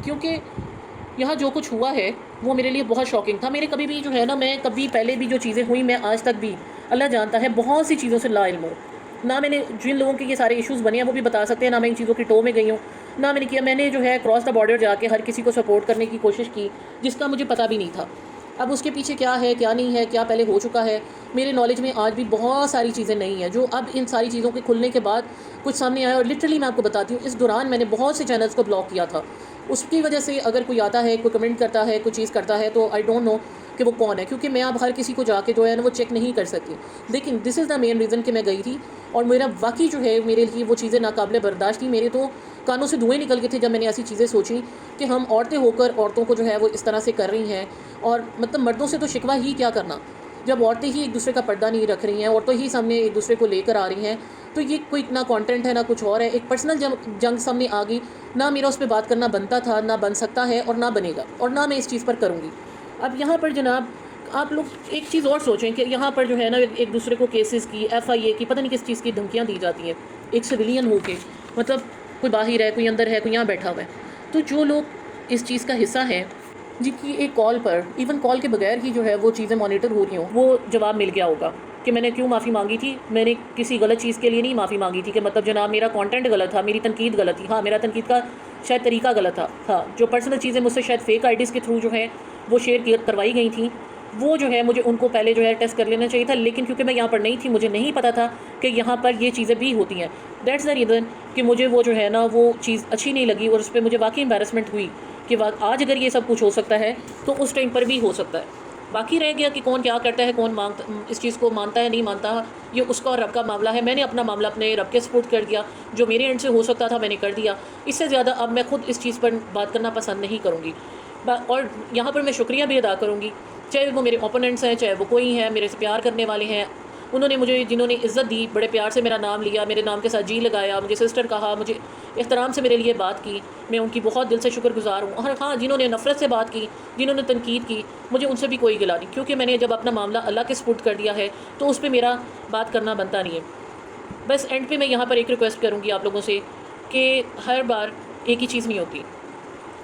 کیونکہ یہاں جو کچھ ہوا ہے وہ میرے لیے بہت شاکنگ تھا. میرے کبھی بھی جو ہے نا, میں کبھی پہلے بھی جو چیزیں ہوئیں, میں آج تک بھی اللہ جانتا ہے بہت سی چیزوں سے لا علم ہوں. نہ میں نے جن لوگوں کے یہ سارے ایشوز بنے ہیں وہ بھی بتا سکتے ہیں, نہ میں ان چیزوں کی ٹو میں گئی ہوں, نہ میں نے کیا. میں نے جو ہے کراس دا بارڈر جا کے ہر کسی کو سپورٹ کرنے کی کوشش کی جس کا مجھے پتہ بھی نہیں تھا. اب اس کے پیچھے کیا ہے, کیا نہیں ہے, کیا پہلے ہو چکا ہے, میرے نالج میں آج بھی بہت ساری چیزیں نہیں ہیں جو اب ان ساری چیزوں کے کھلنے کے بعد کچھ سامنے آیا. اور لٹرلی میں آپ کو بتاتی ہوں, اس دوران میں نے بہت سے چینلز کو بلاک کیا تھا. اس کی وجہ سے اگر کوئی آتا ہے, کوئی کمنٹ کرتا ہے, کوئی چیز کرتا ہے, تو آئی ڈونٹ نو کہ وہ کون ہے, کیونکہ میں اب ہر کسی کو جا کے جو ہے نا وہ چیک نہیں کر سکتی. لیکن دس از دا مین ریزن کہ میں گئی تھی, اور میرا واقعی جو ہے میرے لیے وہ چیزیں ناقابل برداشت تھیں. میرے تو کانوں سے دھوئیں نکل گئے تھے جب میں نے ایسی چیزیں سوچیں کہ ہم عورتیں ہو کر عورتوں کو جو ہے وہ اس طرح سے کر رہی ہیں. اور مطلب مردوں سے تو شکوہ ہی کیا کرنا, جب عورتیں ہی ایک دوسرے کا پردہ نہیں رکھ رہی ہیں, عورتیں ہی سامنے ایک دوسرے کو لے کر آ رہی ہیں, تو یہ کوئی نہ کانٹینٹ ہے نہ کچھ اور ہے. ایک پرسنل جنگ سامنے آ گئی, نہ میرا اس پہ بات کرنا بنتا تھا, نہ بن سکتا ہے, اور نہ بنے گا, اور نہ میں اس چیز پر کروں گی. اب یہاں پر جناب آپ لوگ ایک چیز اور سوچیں کہ یہاں پر جو ہے نا ایک دوسرے کو کیسز کی, FIA کی, پتہ نہیں کس چیز کی دھمکیاں دی جاتی ہیں ایک سویلین ہو کے. مطلب کوئی باہر ہے, کوئی اندر ہے, کوئی یہاں بیٹھا ہوا ہے. تو جو لوگ اس چیز کا حصہ ہیں, جن کی ایک کال پر, ایون کال کے بغیر ہی جو ہے وہ چیزیں مانیٹر ہو رہی ہوں, وہ جواب مل گیا ہوگا کہ میں نے کیوں معافی مانگی تھی. میں نے کسی غلط چیز کے لیے نہیں معافی مانگی تھی کہ مطلب جناب میرا کانٹینٹ غلط تھا, میری تنقید غلط تھی. ہاں, میرا تنقید کا شاید طریقہ غلط تھا. ہاں, جو پرسنل چیزیں مجھ سے شاید فیک آئیڈیز کے تھرو جو ہیں وہ شیئر کروائی گئی تھیں, وہ جو ہے مجھے ان کو پہلے جو ہے ٹیسٹ کر لینا چاہیے تھا. لیکن کیونکہ میں یہاں پر نہیں تھی, مجھے نہیں پتا تھا کہ یہاں پر یہ چیزیں بھی ہوتی ہیں. دیٹس دا ریزن کہ مجھے وہ جو ہے نا وہ چیز اچھی نہیں لگی, اور اس پہ مجھے واقعی امبیرسمنٹ ہوئی کہ آج اگر یہ سب کچھ ہو سکتا ہے تو اس ٹائم پر بھی ہو سکتا ہے. باقی رہ گیا کہ کون کیا کرتا ہے, کون اس چیز کو مانتا ہے نہیں مانتا, یہ اس کا اور رب کا معاملہ ہے. میں نے اپنا معاملہ اپنے رب کے سپورٹ کر دیا, جو میرے اینڈ سے ہو سکتا تھا میں نے کر دیا. اس سے زیادہ اب میں خود اس چیز پر بات کرنا پسند نہیں کروں گی. اور یہاں پر میں شکریہ بھی ادا کروں گی, چاہے وہ میرے اوپوننٹس ہیں, چاہے وہ کوئی ہیں, میرے سے پیار کرنے والے ہیں, انہوں نے مجھے, جنہوں نے عزت دی, بڑے پیار سے میرا نام لیا, میرے نام کے ساتھ جی لگایا, مجھے سسٹر کہا, مجھے احترام سے میرے لیے بات کی, میں ان کی بہت دل سے شکر گزار ہوں. اور ہاں, جنہوں نے نفرت سے بات کی, جنہوں نے تنقید کی, مجھے ان سے بھی کوئی گلا نہیں, کیونکہ میں نے جب اپنا معاملہ اللہ کے سپورٹ کر دیا ہے تو اس پہ میرا بات کرنا بنتا نہیں ہے. بس اینڈ پہ میں یہاں پر ایک ریکویسٹ کروں گی آپ لوگوں سے کہ ہر بار ایک ہی چیز نہیں ہوتی.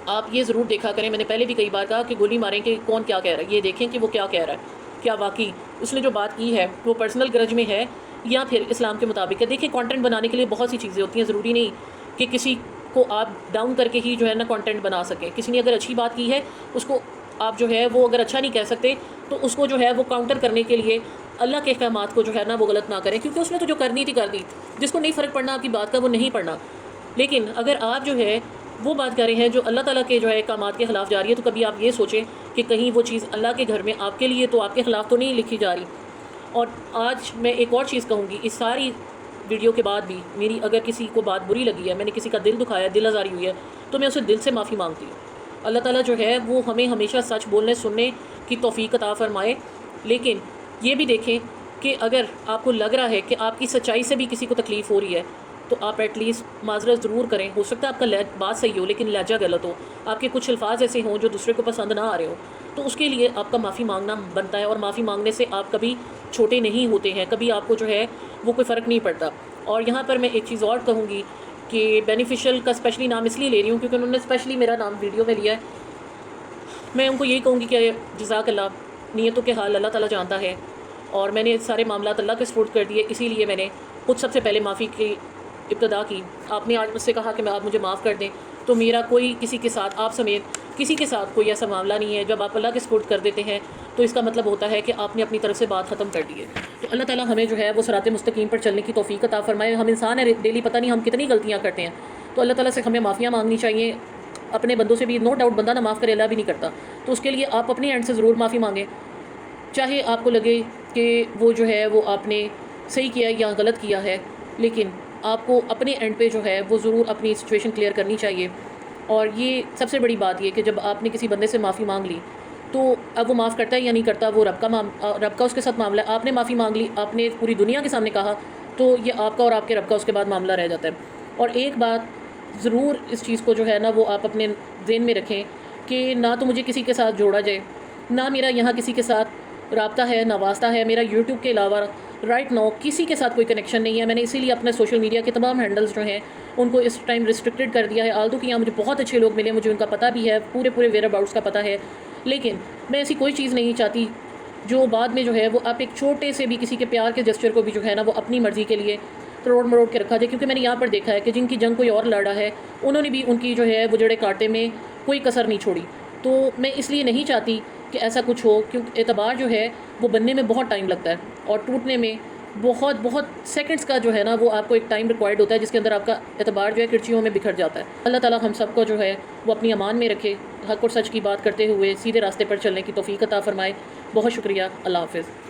آپ یہ ضرور دیکھا کریں, میں نے پہلے بھی کئی بار کہا کہ گولی ماریں کہ کون کیا کہہ رہا ہے, یہ دیکھیں کہ وہ کیا کہہ رہا ہے, کیا واقعی اس نے جو بات کی ہے وہ پرسنل گرج میں ہے یا پھر اسلام کے مطابق ہے. دیکھیں, کانٹینٹ بنانے کے لیے بہت سی چیزیں ہوتی ہیں, ضروری نہیں کہ کسی کو آپ ڈاؤن کر کے ہی جو ہے نا کانٹینٹ بنا سکیں. کسی نے اگر اچھی بات کی ہے, اس کو آپ جو ہے وہ اگر اچھا نہیں کہہ سکتے تو اس کو جو ہے وہ کاؤنٹر کرنے کے لیے اللہ کے احکامات کو جو ہے نا وہ غلط نہ کریں, کیونکہ اس نے تو جو کرنی تھی کر دی. جس کو نہیں فرق پڑنا آپ کی بات کا, وہ نہیں پڑنا. لیکن اگر آپ جو ہے وہ بات کر رہے ہیں جو اللہ تعالیٰ کے جو ہے احکامات کے خلاف جا رہی ہے, تو کبھی آپ یہ سوچیں کہ کہیں وہ چیز اللہ کے گھر میں آپ کے لیے تو آپ کے خلاف تو نہیں لکھی جا رہی. اور آج میں ایک اور چیز کہوں گی, اس ساری ویڈیو کے بعد بھی میری اگر کسی کو بات بری لگی ہے, میں نے کسی کا دل دکھایا, دل آزاری ہوئی ہے, تو میں اسے دل سے معافی مانگتی ہوں. اللہ تعالیٰ جو ہے وہ ہمیں ہمیشہ سچ بولنے سننے کی توفیق عطا فرمائے. لیکن یہ بھی دیکھیں کہ اگر آپ کو لگ رہا ہے کہ آپ کی سچائی سے بھی کسی کو تکلیف ہو رہی ہے, تو آپ ایٹ لیسٹ معذرت ضرور کریں. ہو سکتا ہے آپ کا بات صحیح ہو لیکن لہجہ غلط ہو, آپ کے کچھ الفاظ ایسے ہوں جو دوسرے کو پسند نہ آ رہے ہوں, تو اس کے لیے آپ کا معافی مانگنا بنتا ہے. اور معافی مانگنے سے آپ کبھی چھوٹے نہیں ہوتے ہیں, کبھی آپ کو جو ہے وہ کوئی فرق نہیں پڑتا. اور یہاں پر میں ایک چیز اور کہوں گی کہ بینیفیشل کا اسپیشلی نام اس لیے لے رہی ہوں کیونکہ انہوں نے اسپیشلی میرا نام ویڈیو میں لیا ہے. میں ان کو یہی کہوں گی کہ جزاک اللہ, نیتوں کے حال اللہ تعالیٰ جانتا ہے, اور میں نے سارے معاملات اللہ کے سپورٹ کر دیے. اسی لیے میں نے خود سب سے پہلے معافی کی ابتدا کی. آپ نے آج مجھ سے کہا کہ آپ مجھے معاف کر دیں, تو میرا کوئی کسی کے ساتھ, آپ سمیت کسی کے ساتھ کوئی ایسا معاملہ نہیں ہے. جب آپ اللہ کے سپورٹ کر دیتے ہیں تو اس کا مطلب ہوتا ہے کہ آپ نے اپنی طرف سے بات ختم کر دی ہے. تو اللہ تعالیٰ ہمیں جو ہے وہ صراط مستقیم پر چلنے کی توفیق عطا فرمائے. ہم انسان ہیں, ڈیلی پتہ نہیں ہم کتنی غلطیاں کرتے ہیں, تو اللہ تعالیٰ سے ہمیں معافیاں مانگنی چاہیے. اپنے بندوں سے بھی نو ڈاؤٹ بندہ نہ معاف کرے, اللہ بھی نہیں کرتا, تو اس کے لیے آپ اپنے اینڈ سے ضرور معافی مانگیں. چاہے آپ کو لگے کہ وہ جو ہے وہ آپ نے صحیح کیا یا غلط کیا ہے, لیکن آپ کو اپنے اینڈ پہ جو ہے وہ ضرور اپنی سچویشن کلیئر کرنی چاہیے. اور یہ سب سے بڑی بات یہ کہ جب آپ نے کسی بندے سے معافی مانگ لی تو اب وہ معاف کرتا ہے یا نہیں کرتا وہ رب کا اس کے ساتھ معاملہ ہے. آپ نے معافی مانگ لی, آپ نے پوری دنیا کے سامنے کہا, تو یہ آپ کا اور آپ کے رب کا اس کے بعد معاملہ رہ جاتا ہے. اور ایک بات ضرور اس چیز کو جو ہے نا وہ آپ اپنے ذہن میں رکھیں کہ نہ تو مجھے کسی کے ساتھ جوڑا جائے, نہ میرا یہاں کسی کے ساتھ رابطہ ہے, نہ واسطہ ہے. میرا یوٹیوب کے علاوہ رائٹ ناؤ کسی کے ساتھ کوئی کنیکشن نہیں ہے. میں نے اسی لیے اپنے سوشل میڈیا کے تمام ہینڈلز جو ہیں ان کو اس ٹائم ریسٹرکٹڈ کر دیا ہے. آلتو کہ یہاں مجھے بہت اچھے لوگ ملے, مجھے ان کا پتہ بھی ہے, پورے ویئر اباؤٹس کا پتہ ہے, لیکن میں ایسی کوئی چیز نہیں چاہتی جو بعد میں جو ہے وہ آپ ایک چھوٹے سے بھی کسی کے پیار کے جسچر کو بھی جو ہے نا وہ اپنی مرضی کے لیے تروڑ مروڑ کے رکھا جائے. کیونکہ میں نے یہاں پر دیکھا ہے کہ جن کی جنگ کوئی اور لڑا ہے انہوں نے بھی ان کی جو ہے وہ جڑے کاٹے میں کوئی کسر نہیں چھوڑی. تو میں اس لیے نہیں چاہتی کہ ایسا کچھ ہو, کیونکہ اعتبار جو ہے وہ بننے میں بہت ٹائم لگتا ہے اور ٹوٹنے میں بہت سیکنڈز کا جو ہے نا وہ آپ کو ایک ٹائم ریکوائرڈ ہوتا ہے جس کے اندر آپ کا اعتبار جو ہے کرچیوں میں بکھر جاتا ہے. اللہ تعالیٰ ہم سب کو جو ہے وہ اپنی امان میں رکھے, حق اور سچ کی بات کرتے ہوئے سیدھے راستے پر چلنے کی توفیق عطا فرمائے. بہت شکریہ. اللہ حافظ.